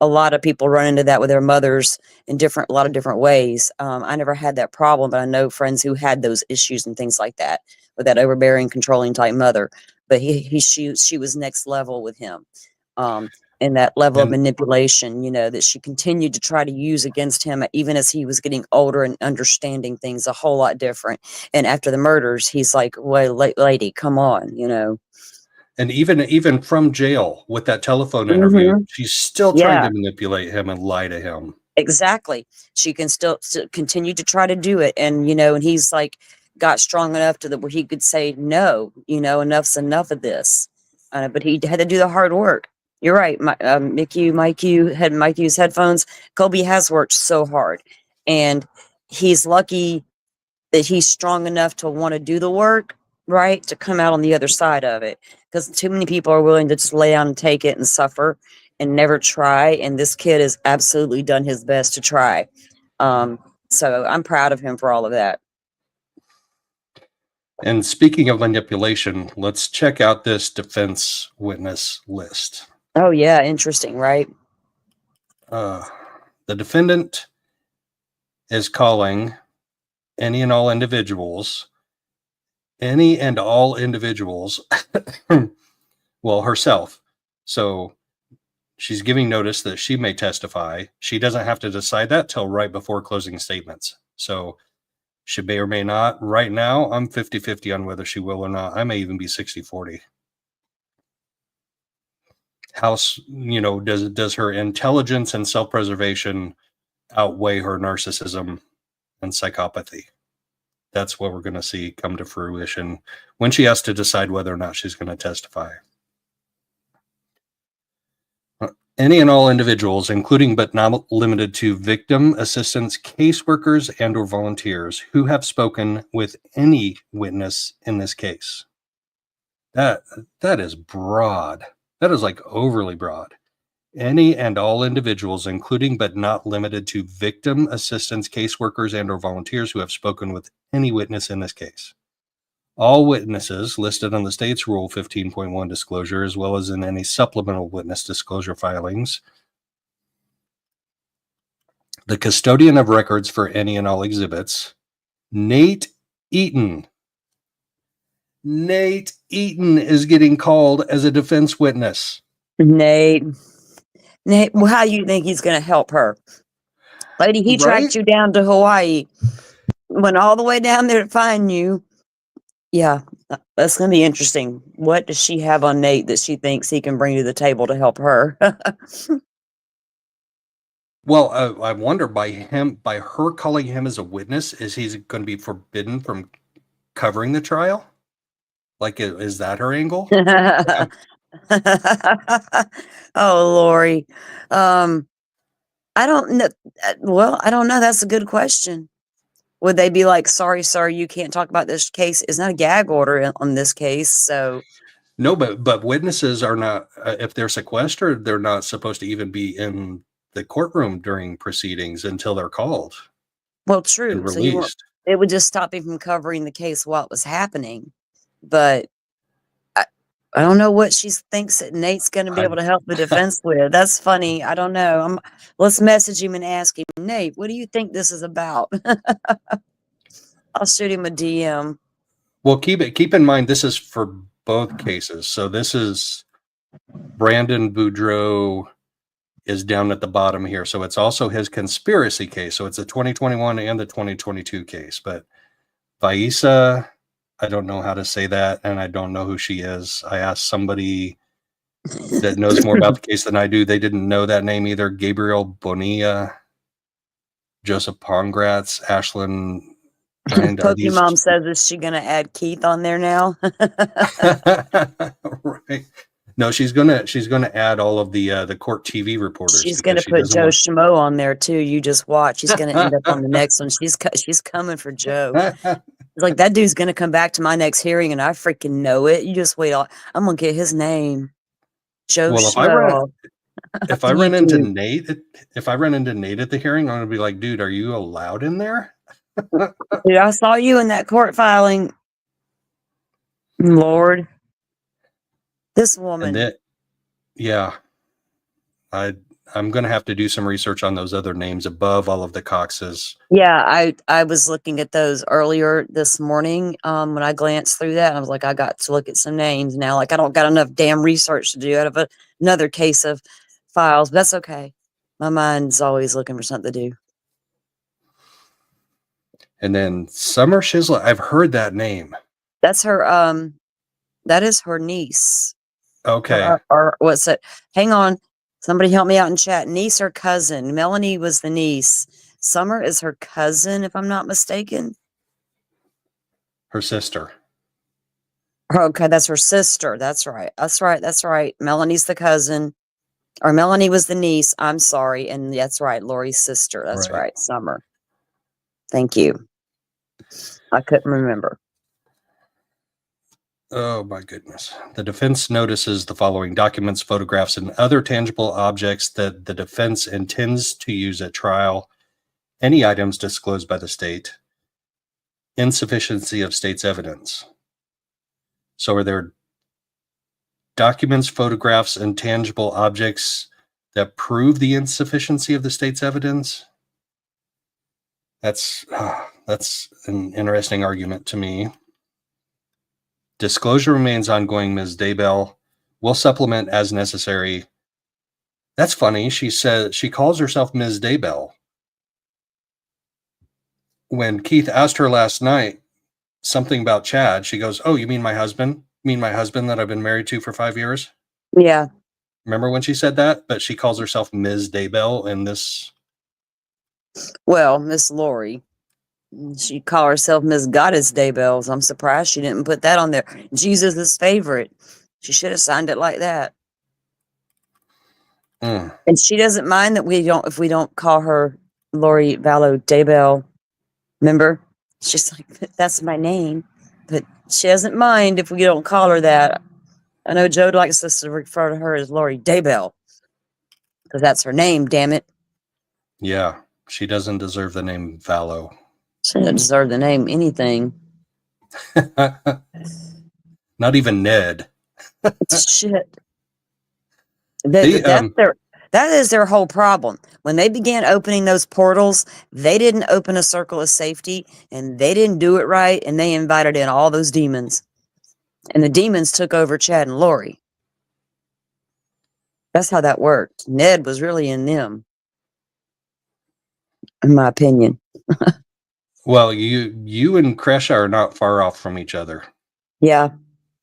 a lot of people run into that with their mothers in a lot of different ways. I never had that problem, but I know friends who had those issues and things like that with that overbearing, controlling type mother. But she was next level with him. And that level of manipulation, that she continued to try to use against him, even as he was getting older and understanding things a whole lot different. And after the murders, he's like, "Well, lady, come on," And even from jail with that telephone interview, she's still trying to manipulate him and lie to him. Exactly. She can still continue to try to do it. And, and he's like, got strong enough to where he could say, no, enough's enough of this. But he had to do the hard work. You're right. Mike U's headphones. Colby has worked so hard, and he's lucky that he's strong enough to want to do the work, right? To come out on the other side of it, because too many people are willing to just lay down and take it and suffer and never try. And this kid has absolutely done his best to try. So I'm proud of him for all of that. And speaking of manipulation, let's check out this defense witness list. Oh, yeah. Interesting, right? The defendant is calling any and all individuals, well, herself. So she's giving notice that she may testify. She doesn't have to decide that till right before closing statements. So she may or may not. Right now, I'm 50-50 on whether she will or not. I may even be 60-40. House, does her intelligence and self-preservation outweigh her narcissism and psychopathy? That's what we're going to see come to fruition when she has to decide whether or not she's going to testify. Any and all individuals, including but not limited to victim assistance, caseworkers, and or volunteers who have spoken with any witness in this case. That is broad. That is like overly broad. Any and all individuals, including but not limited to victim assistance, caseworkers, and or volunteers who have spoken with any witness in this case. All witnesses listed on the state's Rule 15.1 disclosure, as well as in any supplemental witness disclosure filings. The custodian of records for any and all exhibits, Nate Eaton. Nate Eaton is getting called as a defense witness. Nate, well, how do you think he's going to help her? Lady, he tracked you down to Hawaii, went all the way down there to find you. Yeah, that's going to be interesting. What does she have on Nate that she thinks he can bring to the table to help her? Well, I wonder by her calling him as a witness, is he going to be forbidden from covering the trial? Like, is that her angle? Oh, Lori. I don't know. Well, I don't know. That's a good question. Would they be like, sorry, sir, you can't talk about this case? It's not a gag order on this case. So no, but witnesses are not, if they're sequestered, they're not supposed to even be in the courtroom during proceedings until they're called. Well, true. And released. it would just stop me from covering the case while it was happening. But I don't know what she thinks that Nate's going to be able to help the defense with. That's funny. I don't know. Let's message him and ask him, Nate, what do you think this is about? I'll shoot him a DM. Well, keep in mind, this is for both cases. So this is Brandon Boudreaux is down at the bottom here. So it's also his conspiracy case. So it's the 2021 and the 2022 case. But Vaisa, I don't know how to say that, and I don't know who she is. I asked somebody that knows more about the case than I do. They didn't know that name either. Gabriel Bonilla, Joseph Pongratz, Ashlyn. Pokemon says, is she going to add Keith on there now? Right. No, she's gonna add all of the court TV reporters. She's going to put Joe Schmoe on there too. You just watch. She's going to end up on the next one. She's coming for Joe. It's like, that dude's going to come back to my next hearing, and I freaking know it. You just wait. I'm going to get his name. Joe Schmoe. If I run into Nate at the hearing, I'm going to be like, dude, are you allowed in there? Dude, I saw you in that court filing. Lord. This woman. I'm going to have to do some research on those other names above all of the Coxes. Yeah, I was looking at those earlier this morning when I glanced through that. I was like, I got to look at some names now. Like, I don't got enough damn research to do out of another case of files. But that's okay. My mind's always looking for something to do. And then Summer Shisley, I've heard that name. That's her, that is her niece. Okay. Or what's it? Hang on. Somebody help me out in chat. Niece or cousin? Melanie was the niece. Summer is her cousin, if I'm not mistaken. Her sister. Okay, that's her sister. That's right. That's right. Melanie's the cousin. Or Melanie was the niece. I'm sorry. And that's right. Lori's sister. That's right. Summer. Thank you. I couldn't remember. Oh, my goodness. The defense notices the following documents, photographs, and other tangible objects that the defense intends to use at trial. Any items disclosed by the state. Insufficiency of state's evidence. So are there documents, photographs, and tangible objects that prove the insufficiency of the state's evidence? That's an interesting argument to me. Disclosure remains ongoing, Ms. Daybell. Will supplement as necessary. That's funny. She says she calls herself Ms. Daybell. When Keith asked her last night something about Chad, she goes, "Oh, you mean my husband? You mean my husband that I've been married to for 5 years?" Yeah. Remember when she said that? But she calls herself Ms. Daybell in this. Well, Miss Lori. She called herself Miss Goddess Daybell. I'm surprised she didn't put that on there. Jesus' favorite. She should have signed it like that. And she doesn't mind that if we don't call her Lori Vallow Daybell. Remember? She's like, that's my name. But she doesn't mind if we don't call her that. I know Joe likes us to refer to her as Lori Daybell. Because that's her name, damn it. Yeah, she doesn't deserve the name Vallow. She doesn't deserve the name anything. Not even Ned. Shit. That is their whole problem. When they began opening those portals, they didn't open a circle of safety, and they didn't do it right, and they invited in all those demons. And the demons took over Chad and Lori. That's how that worked. Ned was really in them, in my opinion. Well, you and Kresha are not far off from each other. Yeah.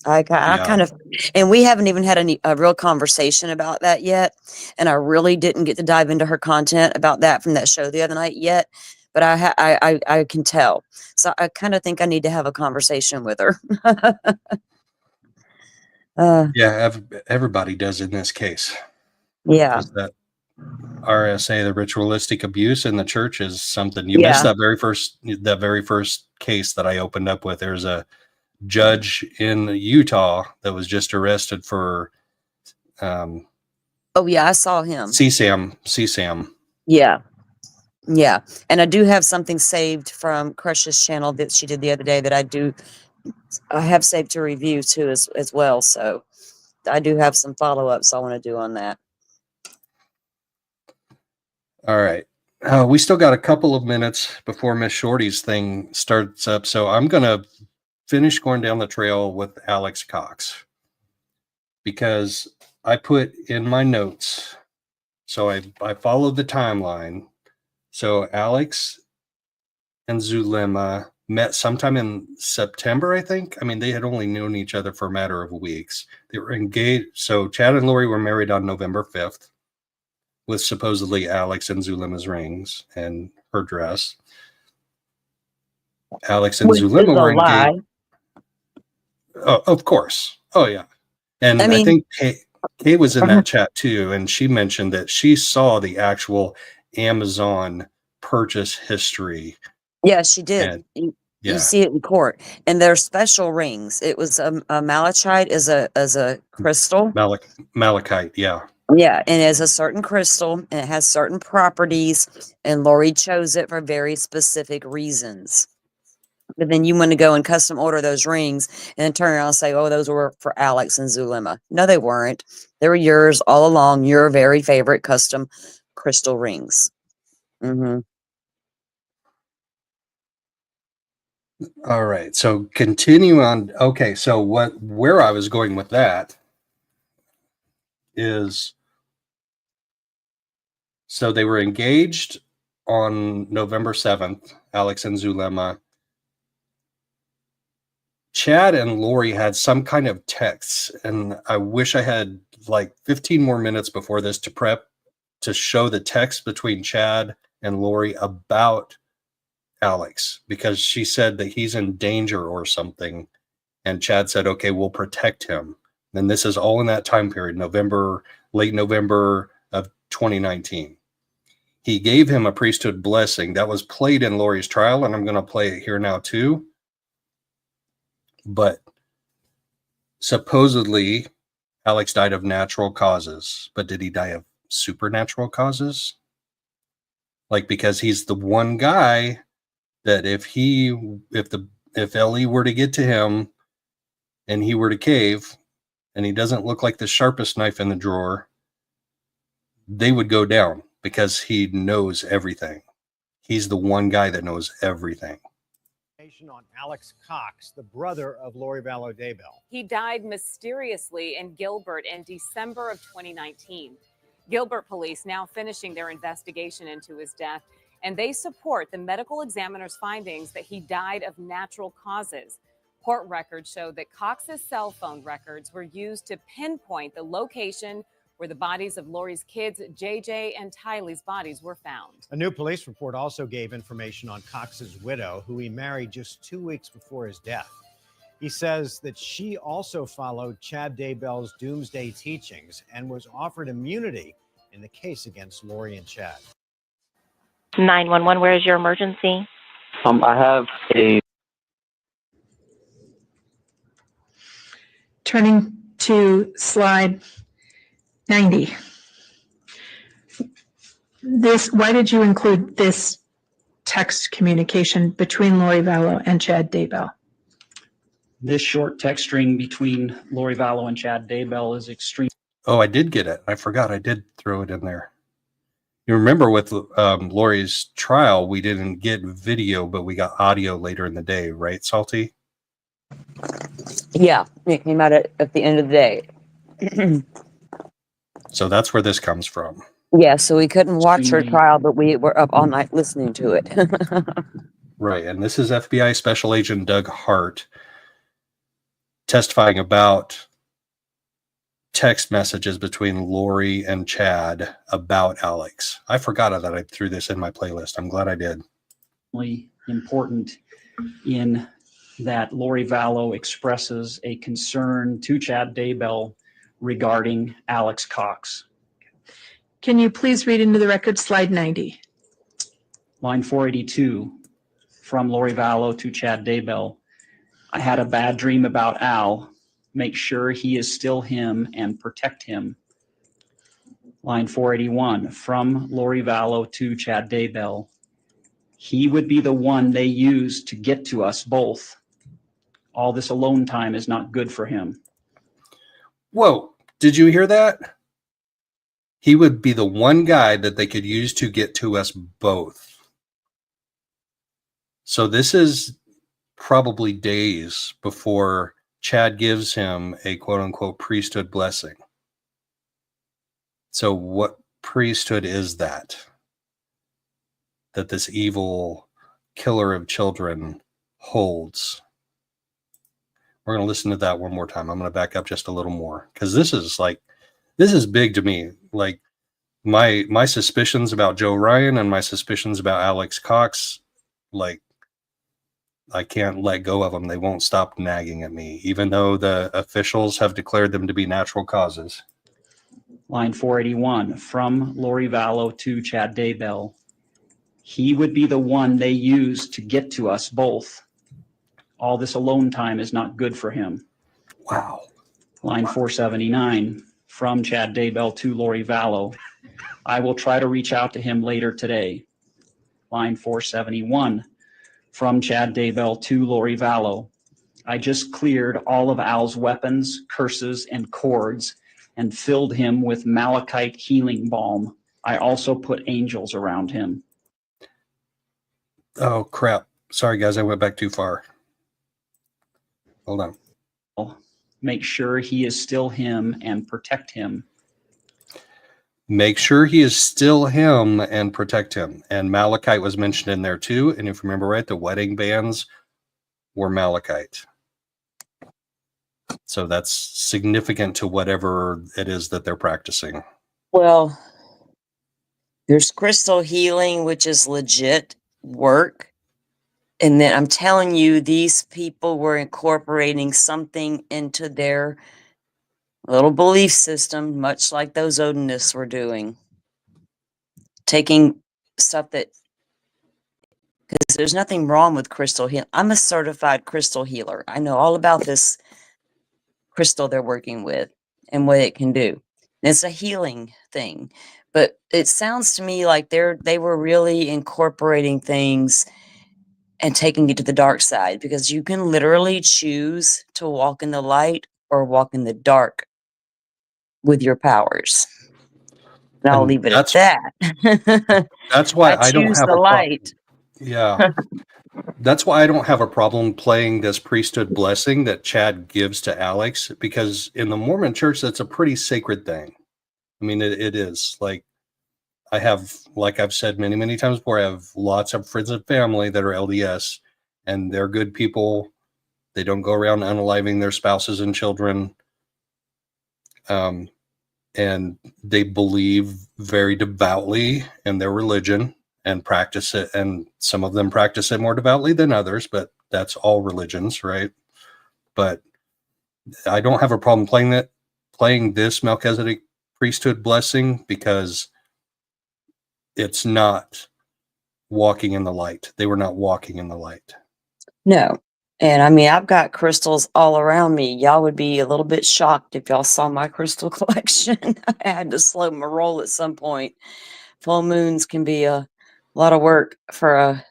I kind of, and we haven't even had a real conversation about that yet. And I really didn't get to dive into her content about that from that show the other night yet. But I can tell. So I kind of think I need to have a conversation with her. Yeah, everybody does in this case. Yeah. That RSA, the ritualistic abuse in the church, is something you missed. That very first case that I opened up with. There's a judge in Utah that was just arrested for oh yeah, I saw him. CSAM. Yeah. Yeah, and I do have something saved from Crush's channel that she did the other day that I have saved to review too as well. So I do have some follow-ups I want to do on that. All right. We still got a couple of minutes before Miss Shorty's thing starts up. So I'm going to finish going down the trail with Alex Cox because I put in my notes. So I followed the timeline. So Alex and Zulema met sometime in September, I think. I mean, they had only known each other for a matter of weeks. They were engaged. So Chad and Lori were married on November 5th with supposedly Alex and Zulema's rings and her dress. Alex and Zulema were engaged. Oh, of course. Oh, yeah. And I think Kay was in that chat too, and she mentioned that she saw the actual Amazon purchase history. Yeah, she did. You see it in court, and they're special rings. It was a malachite as a crystal. Malachite, yeah. Yeah, and it's a certain crystal, and it has certain properties, and Lori chose it for very specific reasons. But then you want to go and custom order those rings and then turn around and say, oh, those were for Alex and Zulema. No, they weren't. They were yours all along, your very favorite custom crystal rings. Mm-hmm. All right, so continue on. Okay, so where I was going with that is, so they were engaged on November 7th, Alex and Zulema. Chad and Lori had some kind of texts, and I wish I had like 15 more minutes before this to prep to show the text between Chad and Lori about Alex, because she said that he's in danger or something, and Chad said, okay, we'll protect him. And this is all in that time period, late November of 2019. He gave him a priesthood blessing that was played in Lori's trial, and I'm going to play it here now too. But supposedly Alex died of natural causes, but did he die of supernatural causes? Like, because he's the one guy that if Ellie were to get to him and he were to cave and he doesn't look like the sharpest knife in the drawer, they would go down because he knows everything. He's the one guy that knows everything. On Alex Cox, the brother of Lori Vallow Daybell. He died mysteriously in Gilbert in December of 2019. Gilbert police now finishing their investigation into his death, and they support the medical examiner's findings that he died of natural causes. Court records show that Cox's cell phone records were used to pinpoint the location where the bodies of Lori's kids, JJ and Tylee's bodies, were found. A new police report also gave information on Cox's widow, who he married just 2 weeks before his death. He says that she also followed Chad Daybell's doomsday teachings and was offered immunity in the case against Lori and Chad. 911, where is your emergency? I have a... Turning to slide 90. Why did you include this text communication between Lori Vallow and Chad Daybell? This short text string between Lori Vallow and Chad Daybell is extreme. Oh, I did get it. I forgot. I did throw it in there. You remember with Lori's trial, we didn't get video, but we got audio later in the day, right, Salty? Yeah, it came out at the end of the day. So that's where this comes from. Yeah, so we couldn't watch her trial, but we were up all night listening to it. Right, and this is FBI Special Agent Doug Hart testifying about text messages between Lori and Chad about Alex. I forgot that I threw this in my playlist. I'm glad I did. Important in that Lori Vallow expresses a concern to Chad Daybell regarding Alex Cox. Can you please read into the record slide 90? Line 482 from Lori Vallow to Chad Daybell. I had a bad dream about Al. Make sure he is still him and protect him. Line 481 from Lori Vallow to Chad Daybell. He would be the one they use to get to us both. All this alone time is not good for him. Whoa, did you hear that? He would be the one guy that they could use to get to us both. So this is probably days before Chad gives him a quote unquote priesthood blessing. So what priesthood is that? That this evil killer of children holds. We're going to listen to that one more time. I'm going to back up just a little more because this is big to me. Like my suspicions about Joe Ryan and my suspicions about Alex Cox, like I can't let go of them. They won't stop nagging at me, even though the officials have declared them to be natural causes. Line 481 from Lori Vallow to Chad Daybell. He would be the one they use to get to us both. All this alone time is not good for him. Wow. Line 479 from Chad Daybell to Lori Vallow. I will try to reach out to him later today. Line 471 from Chad Daybell to Lori Vallow. I just cleared all of Al's weapons, curses, and cords and filled him with malachite healing balm. I also put angels around him. Oh, crap. Sorry, guys. I went back too far. Hold on. Make sure he is still him and protect him. Make sure he is still him and protect him. And malachite was mentioned in there too. And if you remember right, the wedding bands were malachite. So that's significant to whatever it is that they're practicing. Well, there's crystal healing, which is legit work. And then I'm telling you, these people were incorporating something into their little belief system, much like those Odinists were doing. Taking stuff that, because there's nothing wrong with crystal healing. I'm a certified crystal healer. I know all about this crystal they're working with and what it can do. And it's a healing thing. But it sounds to me like they were really incorporating things and taking it to the dark side, because you can literally choose to walk in the light or walk in the dark with your powers. And I'll leave it at that. That's why I don't choose have the a light. Yeah. That's why I don't have a problem playing this priesthood blessing that Chad gives to Alex, because in the Mormon church, that's a pretty sacred thing. I mean, it is. Like, I have, like I've said many, many times before, I have lots of friends and family that are LDS, and they're good people. They don't go around unaliving their spouses and children. And they believe very devoutly in their religion and practice it. And some of them practice it more devoutly than others, but that's all religions, right? But I don't have a problem playing this Melchizedek priesthood blessing, because it's not walking in the light. They were not walking in the light. No. And I mean, I've got crystals all around me. Y'all would be a little bit shocked if y'all saw my crystal collection. I had to slow my roll at some point. Full moons can be a lot of work for a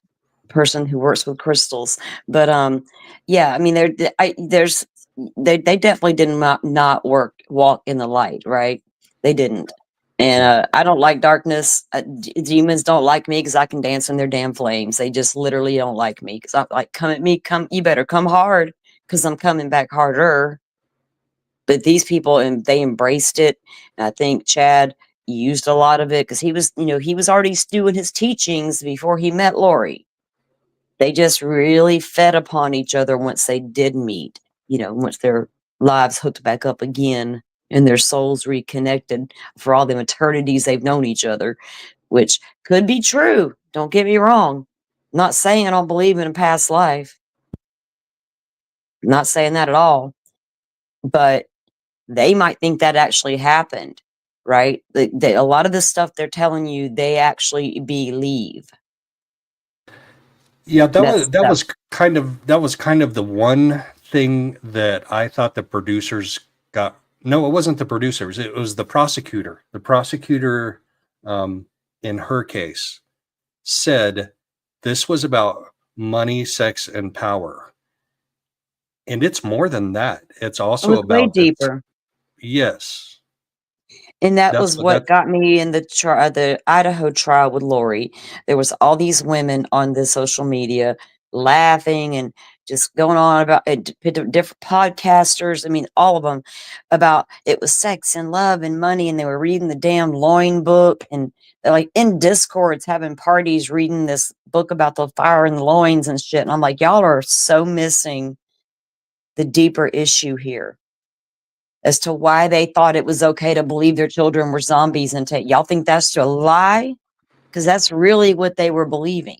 person who works with crystals. But yeah, I mean, they definitely did not walk in the light, right? They didn't. And I don't like darkness. Demons don't like me because I can dance in their damn flames. They just literally don't like me, because I'm like, come at me, you better come hard, because I'm coming back harder. But these people, and they embraced it. And I think Chad used a lot of it, because he was already doing his teachings before he met Lori. They just really fed upon each other once they did meet, once their lives hooked back up again and their souls reconnected for all the eternities they've known each other, which could be true. Don't get me wrong. I'm not saying I don't believe in a past life. I'm not saying that at all. But they might think that actually happened, right? A lot of the stuff they're telling you, they actually believe. Yeah, that was kind of the one thing that I thought the producers got. No, it wasn't the producers. It was the prosecutor. The prosecutor, in her case, said This was about money, sex, and power. And it's more than that. It's It also was way about this. deeper. Yes. And that That's was what what that got me in the Idaho trial with Lori. There was all these women on the social media laughing and just going on about different podcasters. I mean, all of them about it was sex and love and money, and they were reading the damn loin book, and they're like in discords having parties reading this book about the fire in the loins and shit. And I'm like, y'all are so missing the deeper issue here as to why they thought it was okay to believe their children were zombies and take. Y'all think that's a lie? Because that's really what they were believing.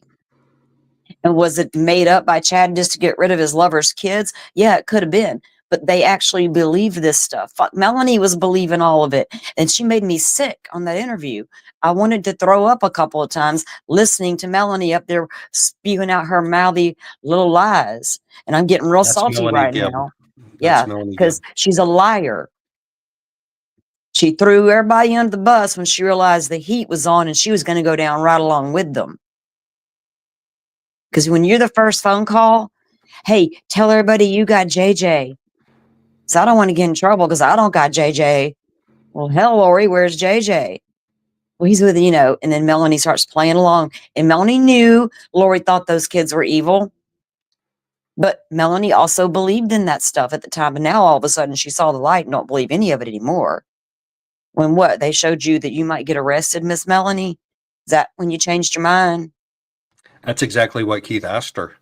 And was it made up by Chad just to get rid of his lover's kids? Yeah, it could have been. But they actually believed this stuff. Melanie was believing all of it. And she made me sick on that interview. I wanted to throw up a couple of times listening to Melanie up there spewing out her mouthy little lies. And I'm getting real That's salty Melanie right Gibb. now. That's Yeah, Melanie because Gibb. she's a liar. She threw everybody under the bus when she realized the heat was on and she was going to go down right along with them. Because when you're the first phone call, hey, tell everybody you got JJ. So I don't want to get in trouble because I don't got JJ. Well, hell, Lori, where's JJ? Well, he's with, and then Melanie starts playing along. And Melanie knew Lori thought those kids were evil. But Melanie also believed in that stuff at the time. And now all of a sudden she saw the light and don't believe any of it anymore. When what? They showed you that you might get arrested, Miss Melanie? Is that when you changed your mind? That's exactly what Keith asked her.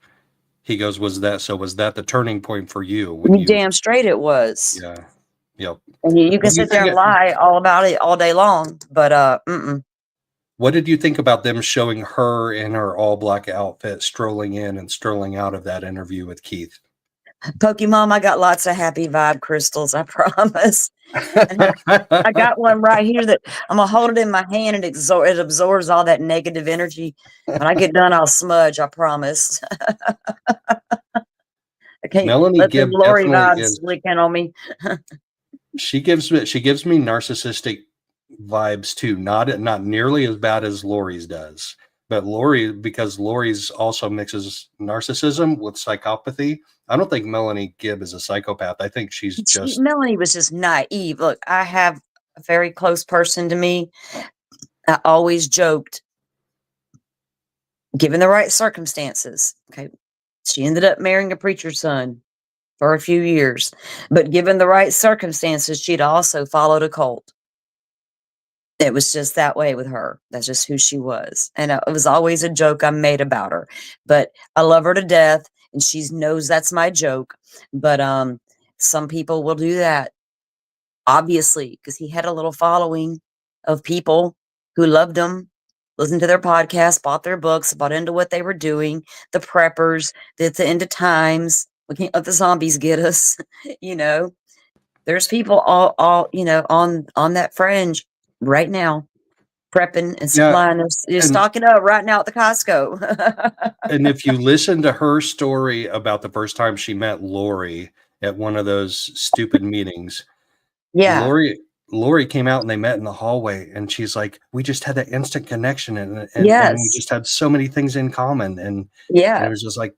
He goes, was that the turning point for you? When You you, damn straight it was. yeah. Yep. And you can What do you sit there think and lie all about it all day long, but What did you think about them showing her in her all black outfit strolling in and strolling out of that interview with Keith? Pokemon, I got lots of happy vibe crystals, I promise. I got one right here that I'm gonna hold it in my hand and it absorbs all that negative energy. When I get done, I'll smudge, I promise. Okay, Melanie let the Gibb glory definitely vibes is. lick in on me. She gives me narcissistic vibes too. Not nearly as bad as Lori's does, but because Lori's also mixes narcissism with psychopathy. I don't think Melanie Gibb is a psychopath. I think she's just. Melanie was just naive. Look, I have a very close person to me. I always joked, given the right circumstances. Okay, she ended up marrying a preacher's son for a few years, but given the right circumstances, she'd also followed a cult. It was just that way with her. That's just who she was. And it was always a joke I made about her. But I love her to death, and she knows that's my joke. But some people will do that, obviously, because he had a little following of people who loved him, listened to their podcast, bought their books, bought into what they were doing, the preppers, the end of times. We can't let the zombies get us, There's people all on that fringe right now, prepping and supplying. They're stocking up right now at the Costco. And if you listen to her story about the first time she met Lori at one of those stupid meetings, yeah, Lori came out and they met in the hallway, and she's like, "We just had that instant connection, and yes, we just had so many things in common." And yeah, it was just like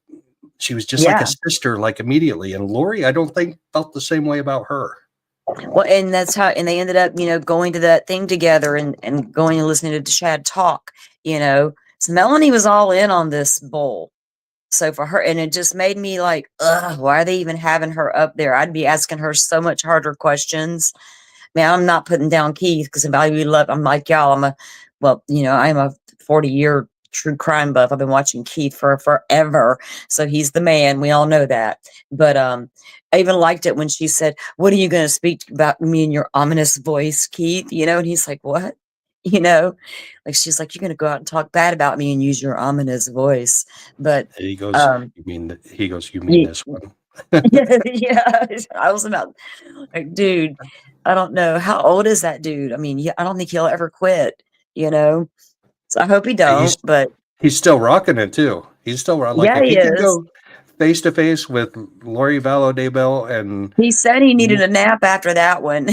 she was just like a sister, like immediately. And Lori, I don't think felt the same way about her. Well, and that's how, and they ended up, going to that thing together and going and listening to Chad talk, So Melanie was all in on this bull. So for her, and it just made me like, ugh, why are they even having her up there? I'd be asking her so much harder questions. Man, I'm not putting down Keith because if I love, I'm like y'all. I'm a 40-year true crime buff. I've been watching Keith for forever, so he's the man. We all know that. But I even liked it when she said, "What are you going to speak about me in your ominous voice, Keith?" And he's like, "What?" Like she's like, "You're going to go out and talk bad about me and use your ominous voice." But He goes, "You mean this one?" yeah. I was about like, dude, I don't know. How old is that dude? I mean, I don't think he'll ever quit, So I hope he don't, but he's still rocking it too. He's still like, yeah, if he he could is. face to face with Lori Vallow Daybell, and He said he needed a nap after that one.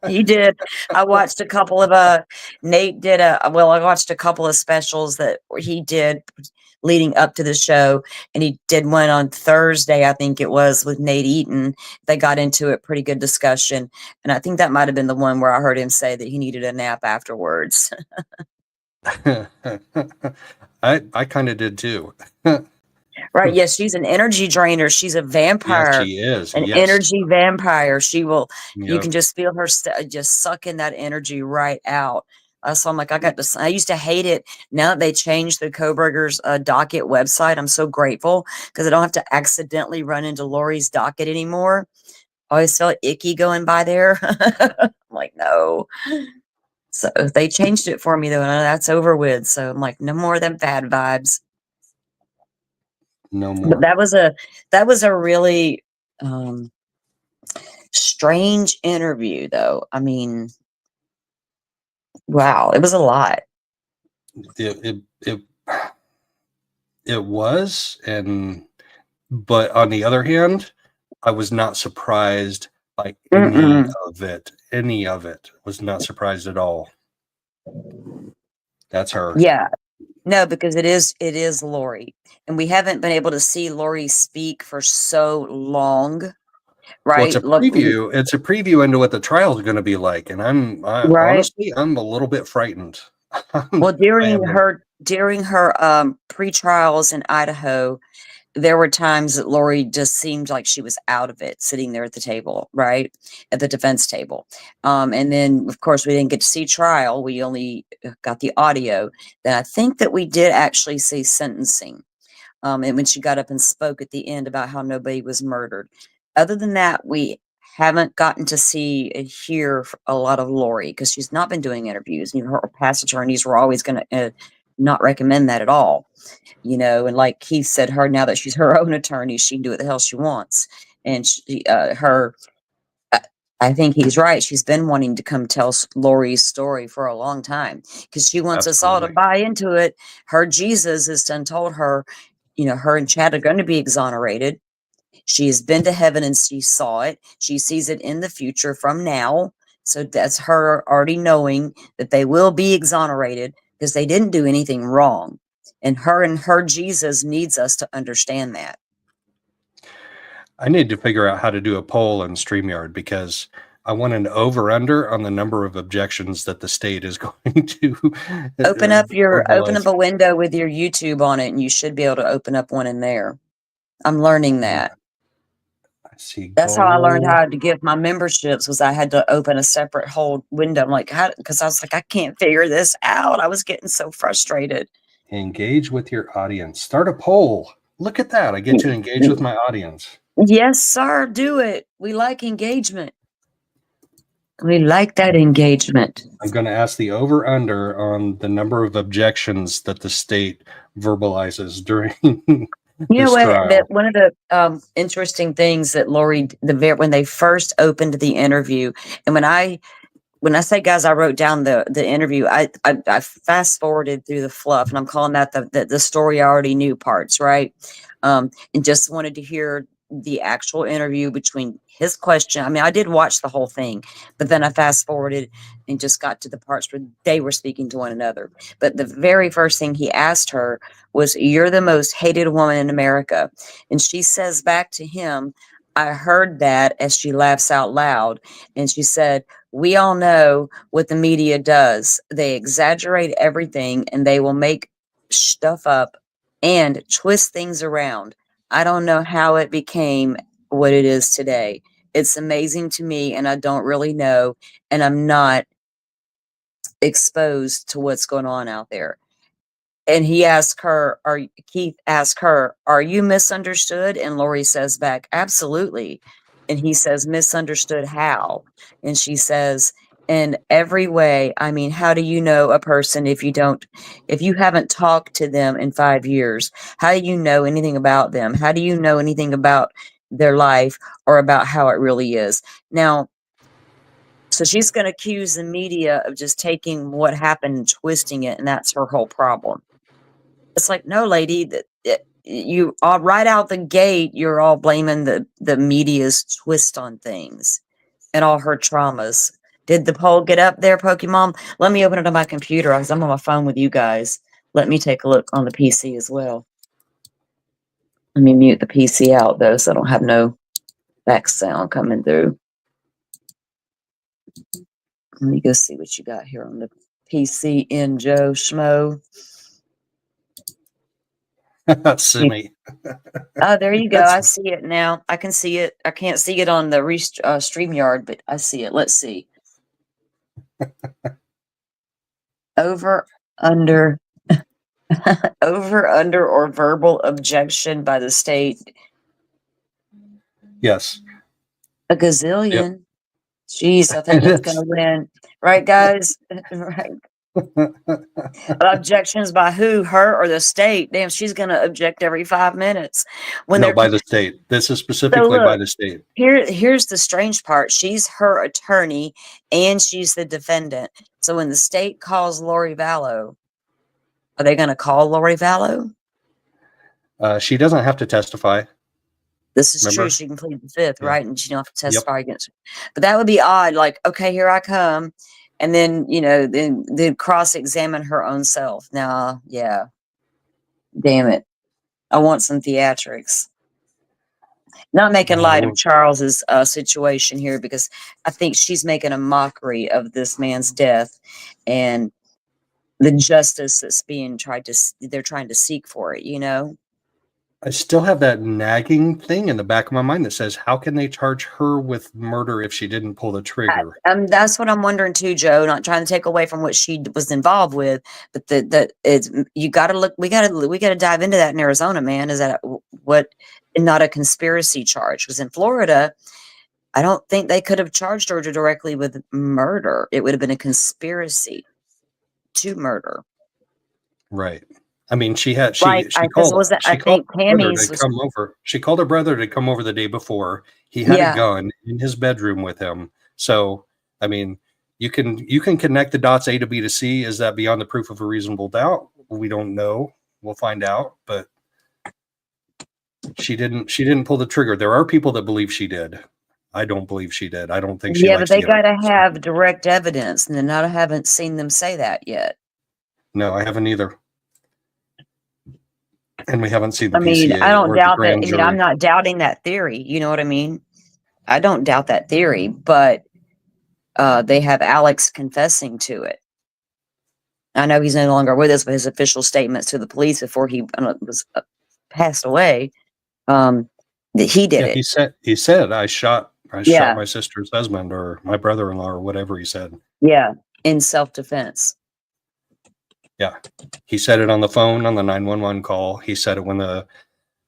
He did. I watched a couple of Nate did I watched a couple of specials that he did leading up to the show, and he did one on Thursday, I think it was, with Nate Eaton. They got into it, pretty good discussion, and I think that might have been the one where I heard him say that he needed a nap afterwards. I kind of did too. Right? Yes, she's an energy drainer. She's a vampire. Yes, she is. An Yes. energy vampire. She will. You Yep. can just feel her just sucking that energy right out. So I'm like, I used to hate it. Now that they changed the Koberger's docket website, I'm so grateful because I don't have to accidentally run into Lori's docket anymore. I always felt icky going by there. I'm like, no. So they changed it for me though, and that's over with. So I'm like, no more of them bad vibes. No more. But that was a really strange interview, though. I mean, wow, it was a lot. It was, but on the other hand, I was not surprised by any of it. Any of it was not surprised at all. That's her. Yeah. No, because it is Lori, and we haven't been able to see Lori speak for so long, right? Well, it's a preview. It's a preview into what the trial is going to be like, and honestly, I'm a little bit frightened. Well, during her pre-trials in Idaho, there were times that Lori just seemed like she was out of it, sitting there at the table, right, at the defense table. And then, of course, we didn't get to see trial. We only got the audio. Then I think that we did actually see sentencing. And when she got up and spoke at the end about how nobody was murdered. Other than that, we haven't gotten to see and hear a lot of Lori because she's not been doing interviews. You know, her past attorneys were always going to not recommend that at all. You know, and like Keith said, now that she's her own attorney, she can do what the hell she wants. And I think he's right. She's been wanting to come tell Lori's story for a long time because she wants us all to buy into it. Her Jesus has done told her, you know, her and Chad are going to be exonerated. She has been to heaven and she saw it. She sees it in the future from now. So that's her already knowing that they will be exonerated because they didn't do anything wrong. And her Jesus needs us to understand that. I need to figure out how to do a poll in StreamYard because I want an over-under on the number of objections that the state is going to open up a window with your YouTube on it, and you should be able to open up one in there. I'm learning that. I see. That's how I learned how to give my memberships. Was I had to open a separate whole window. I'm like, how? Because I was like, I can't figure this out. I was getting so frustrated. Engage with your audience. Start a poll. Look at that. I get to engage with my audience. Yes, sir. Do it. We like engagement. We like that engagement. I'm going to ask the over-under on the number of objections that the state verbalizes during You know this what? trial. One of the interesting things that Lori, when they first opened the interview, and when I say, guys, I wrote down the interview, I fast forwarded through the fluff, and I'm calling that the story I already knew parts, right? And just wanted to hear the actual interview between his question. I mean, I did watch the whole thing, but then I fast forwarded and just got to the parts where they were speaking to one another. But the very first thing he asked her was, "You're the most hated woman in America." And she says back to him, "I heard that," as she laughs out loud. And she said, "We all know what the media does. They exaggerate everything and they will make stuff up and twist things around. I don't know how it became what it is today. It's amazing to me, and I don't really know, and I'm not exposed to what's going on out there." And he asked her, Keith asked her, "Are you misunderstood?" And Lori says back, "Absolutely." And he says, "Misunderstood how?" And she says, "In every way. I mean, how do you know a person if you haven't talked to them in 5 years? How do you know anything about them? How do you know anything about their life or about how it really is?" Now, so she's going to accuse the media of just taking what happened and twisting it, and that's her whole problem. It's like, no, lady, you right out the gate, you're all blaming the media's twist on things and all her traumas. Did the poll get up there, Pokemon? Let me open it on my computer because I'm on my phone with you guys. Let me take a look on the PC as well. Let me mute the PC out though, so I don't have no back sound coming through. Let me go see what you got here on the PC in Joe Schmoe. Simi. Oh, there you go. I see it now. I can see it. I can't see it on the StreamYard, but I see it. Let's see. Over, under, over, under, or verbal objection by the state. Yes. A gazillion. Jeez, I think it's going to win. Right, guys? Right. Objections by who? Her or the state? Damn, she's going to object every 5 minutes. No, by the state. This is specifically by the state. Here's the strange part. She's her attorney and she's the defendant. So when the state calls Lori Vallow, are they going to call Lori Vallow? She doesn't have to testify. This is true. She can plead the fifth, right? And she don't have to testify against her. But that would be odd. Like, okay, here I come. And then, you know, then cross-examine her own self. Now, yeah. Damn it. I want some theatrics. Not making light of Charles's situation here, because I think she's making a mockery of this man's death and the justice that's being they're trying to seek for it, you know? I still have that nagging thing in the back of my mind that says, how can they charge her with murder if she didn't pull the trigger? That's what I'm wondering too, Joe. Not trying to take away from what she was involved with, but that it's, you got to look. We got to dive into that in Arizona, man. Is that what? Not a conspiracy charge? Because in Florida, I don't think they could have charged her directly with murder. It would have been a conspiracy to murder. Right. I mean, she called Tammy's come over. She called her brother to come over the day before. He had a gun in his bedroom with him. So, I mean, you can connect the dots A to B to C. Is that beyond the proof of a reasonable doubt? We don't know. We'll find out. But she didn't pull the trigger. There are people that believe she did. I don't believe she did. I don't think she. Yeah, but they got to have direct evidence, and I haven't seen them say that yet. No, I haven't either. And we haven't seen the PCA. I mean, I don't doubt that. I mean, I'm not doubting that theory. You know what I mean? I don't doubt that theory, but they have Alex confessing to it. I know he's no longer with us, but his official statements to the police before he was passed away, that he did it. He said, I shot my sister's husband or my brother-in-law or whatever he said. Yeah, in self-defense. Yeah, he said it on the phone on the 911 call. He said it when the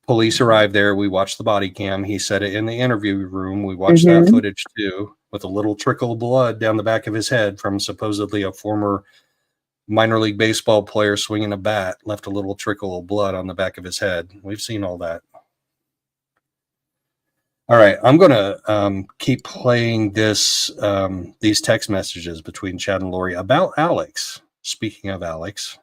police arrived there. We watched the body cam. He said it in the interview room. We watched that footage too, with a little trickle of blood down the back of his head from supposedly a former minor league baseball player swinging a bat, left a little trickle of blood on the back of his head. We've seen all that. All right, I'm going to keep playing these text messages between Chad and Lori about Alex. Speaking of Alex.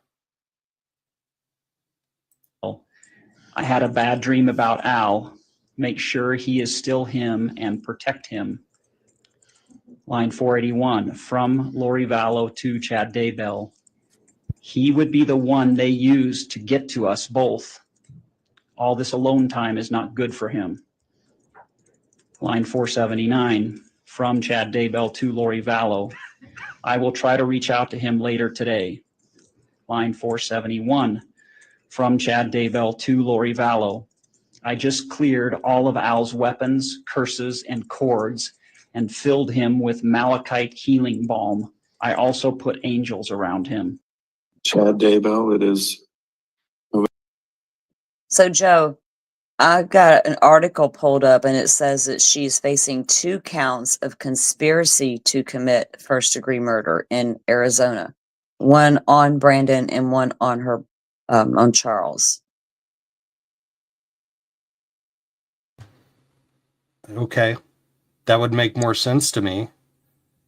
I had a bad dream about Al. Make sure he is still him and protect him. Line 481 from Lori Vallow to Chad Daybell. He would be the one they use to get to us both. All this alone time is not good for him. Line 479 from Chad Daybell to Lori Vallow. I will try to reach out to him later today. Line 471 from Chad Daybell to Lori Vallow. I just cleared all of Al's weapons, curses, and cords and filled him with malachite healing balm. I also put angels around him. Chad Daybell, it is. So, Joe, I've got an article pulled up and it says that she's facing 2 counts of conspiracy to commit first-degree murder in Arizona. One on Brandon and one on her, on Charles. Okay. That would make more sense to me.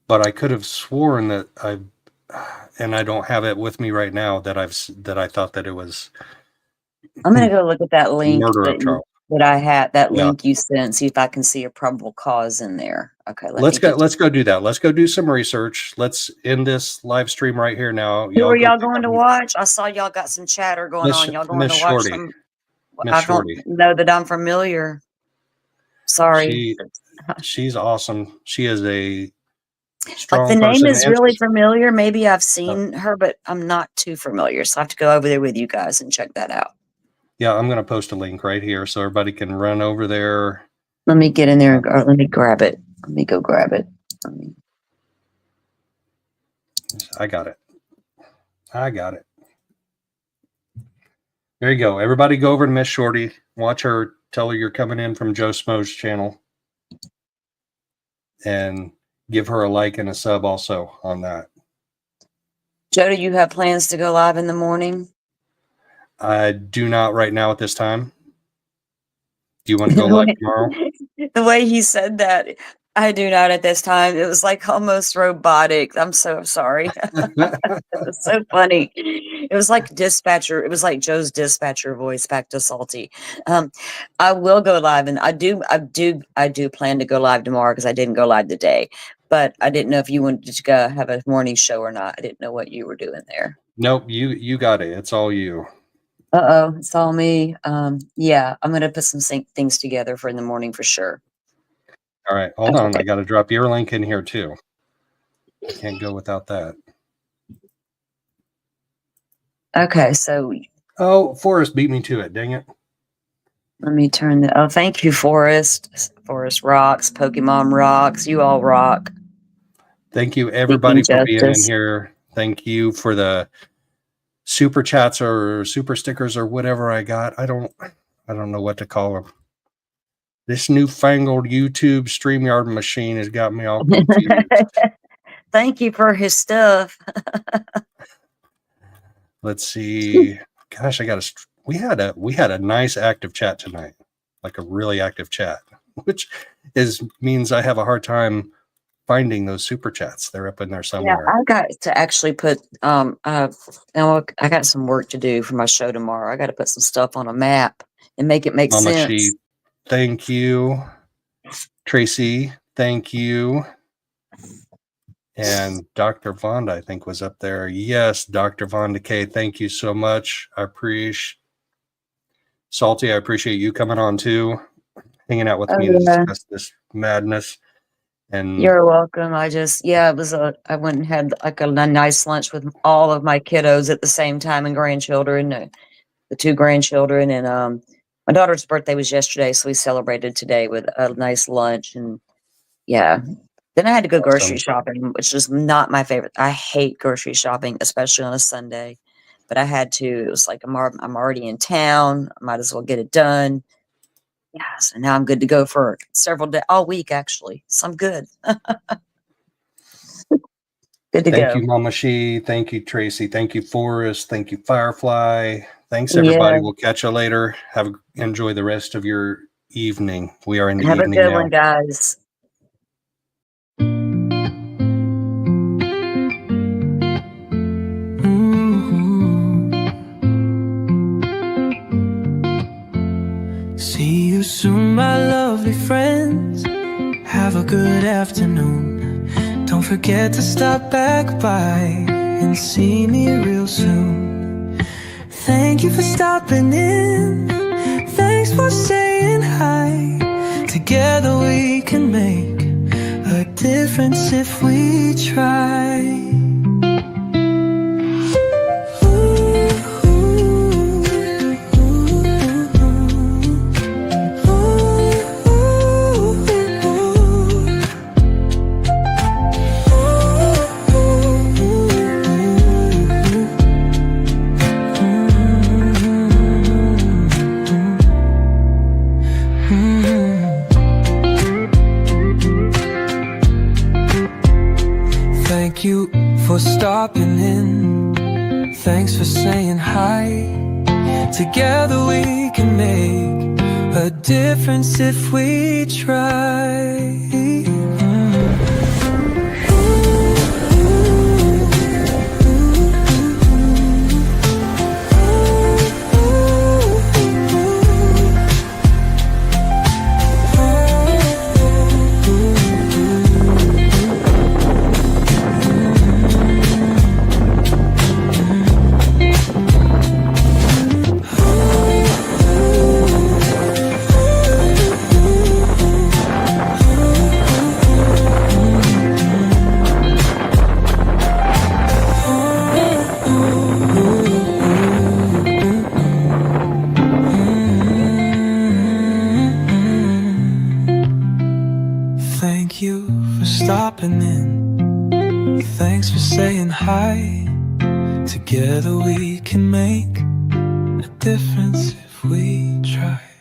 But I could have sworn that and I don't have it with me right now, that I thought that it was I'm gonna go look at that link Murder of that Charles. that I had. That Yeah. link you sent. See if I can see a probable cause in there. Okay, Let's go do that. Let's go do some research. Let's end this live stream right here now. Who are go y'all pick going up to watch? I saw y'all got some chatter going Miss on. Y'all going Miss to watch Shorty. some? Miss I don't Shorty. know that I'm familiar. Sorry. She's awesome. She is a Like strong the name person. is and really familiar. Maybe I've seen her, but I'm not too familiar. So I have to go over there with you guys and check that out. yeah, I'm going to post a link right here so everybody can run over there. Let me get in there and let me grab it. Let me go grab it. I got it. I got it. There you go. Everybody go over to Miss Shorty. Watch her. Tell her you're coming in from Joe Schmoe's channel. And give her a like and a sub also on that. Joe, do you have plans to go live in the morning? I do not right now at this time. Do you want to go live tomorrow? The way he said that, I do not at this time. It was like almost robotic. I'm so sorry. It was so funny. It was like dispatcher. It was like Joe's dispatcher voice back to Salty. I will go live, and I do plan to go live tomorrow because I didn't go live today. But I didn't know if you wanted to go have a morning show or not. I didn't know what you were doing there. Nope, you got it. It's all you. Uh-oh, it's all me. Yeah, I'm gonna put some things together for in the morning for sure. All right, hold on. I got to drop your link in here too. I can't go without that. Okay, so oh, Forrest beat me to it. Dang it. Let me turn the. Oh, thank you, Forrest. Forrest rocks. Pokemon rocks. You all rock. Thank you, everybody, for being in justice. here. Thank you for the super chats or super stickers or whatever I got. I don't know what to call them. This newfangled YouTube StreamYard machine has got me all confused. Thank you for his stuff. Let's see. Gosh, we had a nice active chat tonight, like a really active chat, which means I have a hard time finding those super chats. They're up in there somewhere. Yeah, I got to actually put now I got some work to do for my show tomorrow. I got to put some stuff on a map and make it make Mama sense. She, thank you. Tracy, thank you. And Dr. Vonda, I think, was up there. Yes, Dr. Vonda K, thank you so much. I appreciate Salty, I appreciate you coming on too, hanging out with me to discuss this madness. And You're welcome. I went and had like a nice lunch with all of my kiddos at the same time and grandchildren, the two grandchildren. And my daughter's birthday was yesterday, so we celebrated today with a nice lunch. And yeah, then I had to go grocery shopping, which is not my favorite. I hate grocery shopping, especially on a Sunday, but I had to. It was like I'm already in town. I might as well get it done. Yeah, so now I'm good to go for several days, all week actually. So I'm good. Good to go. Thank you, Mama She. Thank you, Tracy. Thank you, Forrest. Thank you, Firefly. Thanks, everybody. Yeah. We'll catch you later. Enjoy the rest of your evening. We are in the Have a evening good now. one, guys. See you soon, my lovely friends. Have a good afternoon. Don't forget to stop back by and see me real soon. Thank you for stopping in. Thanks for saying hi. Together we can make a difference if we try. Thank you for stopping in. Thanks for saying hi. Together we can make a difference if we try. stopping in. Thanks for saying hi. Together we can make a difference if we try.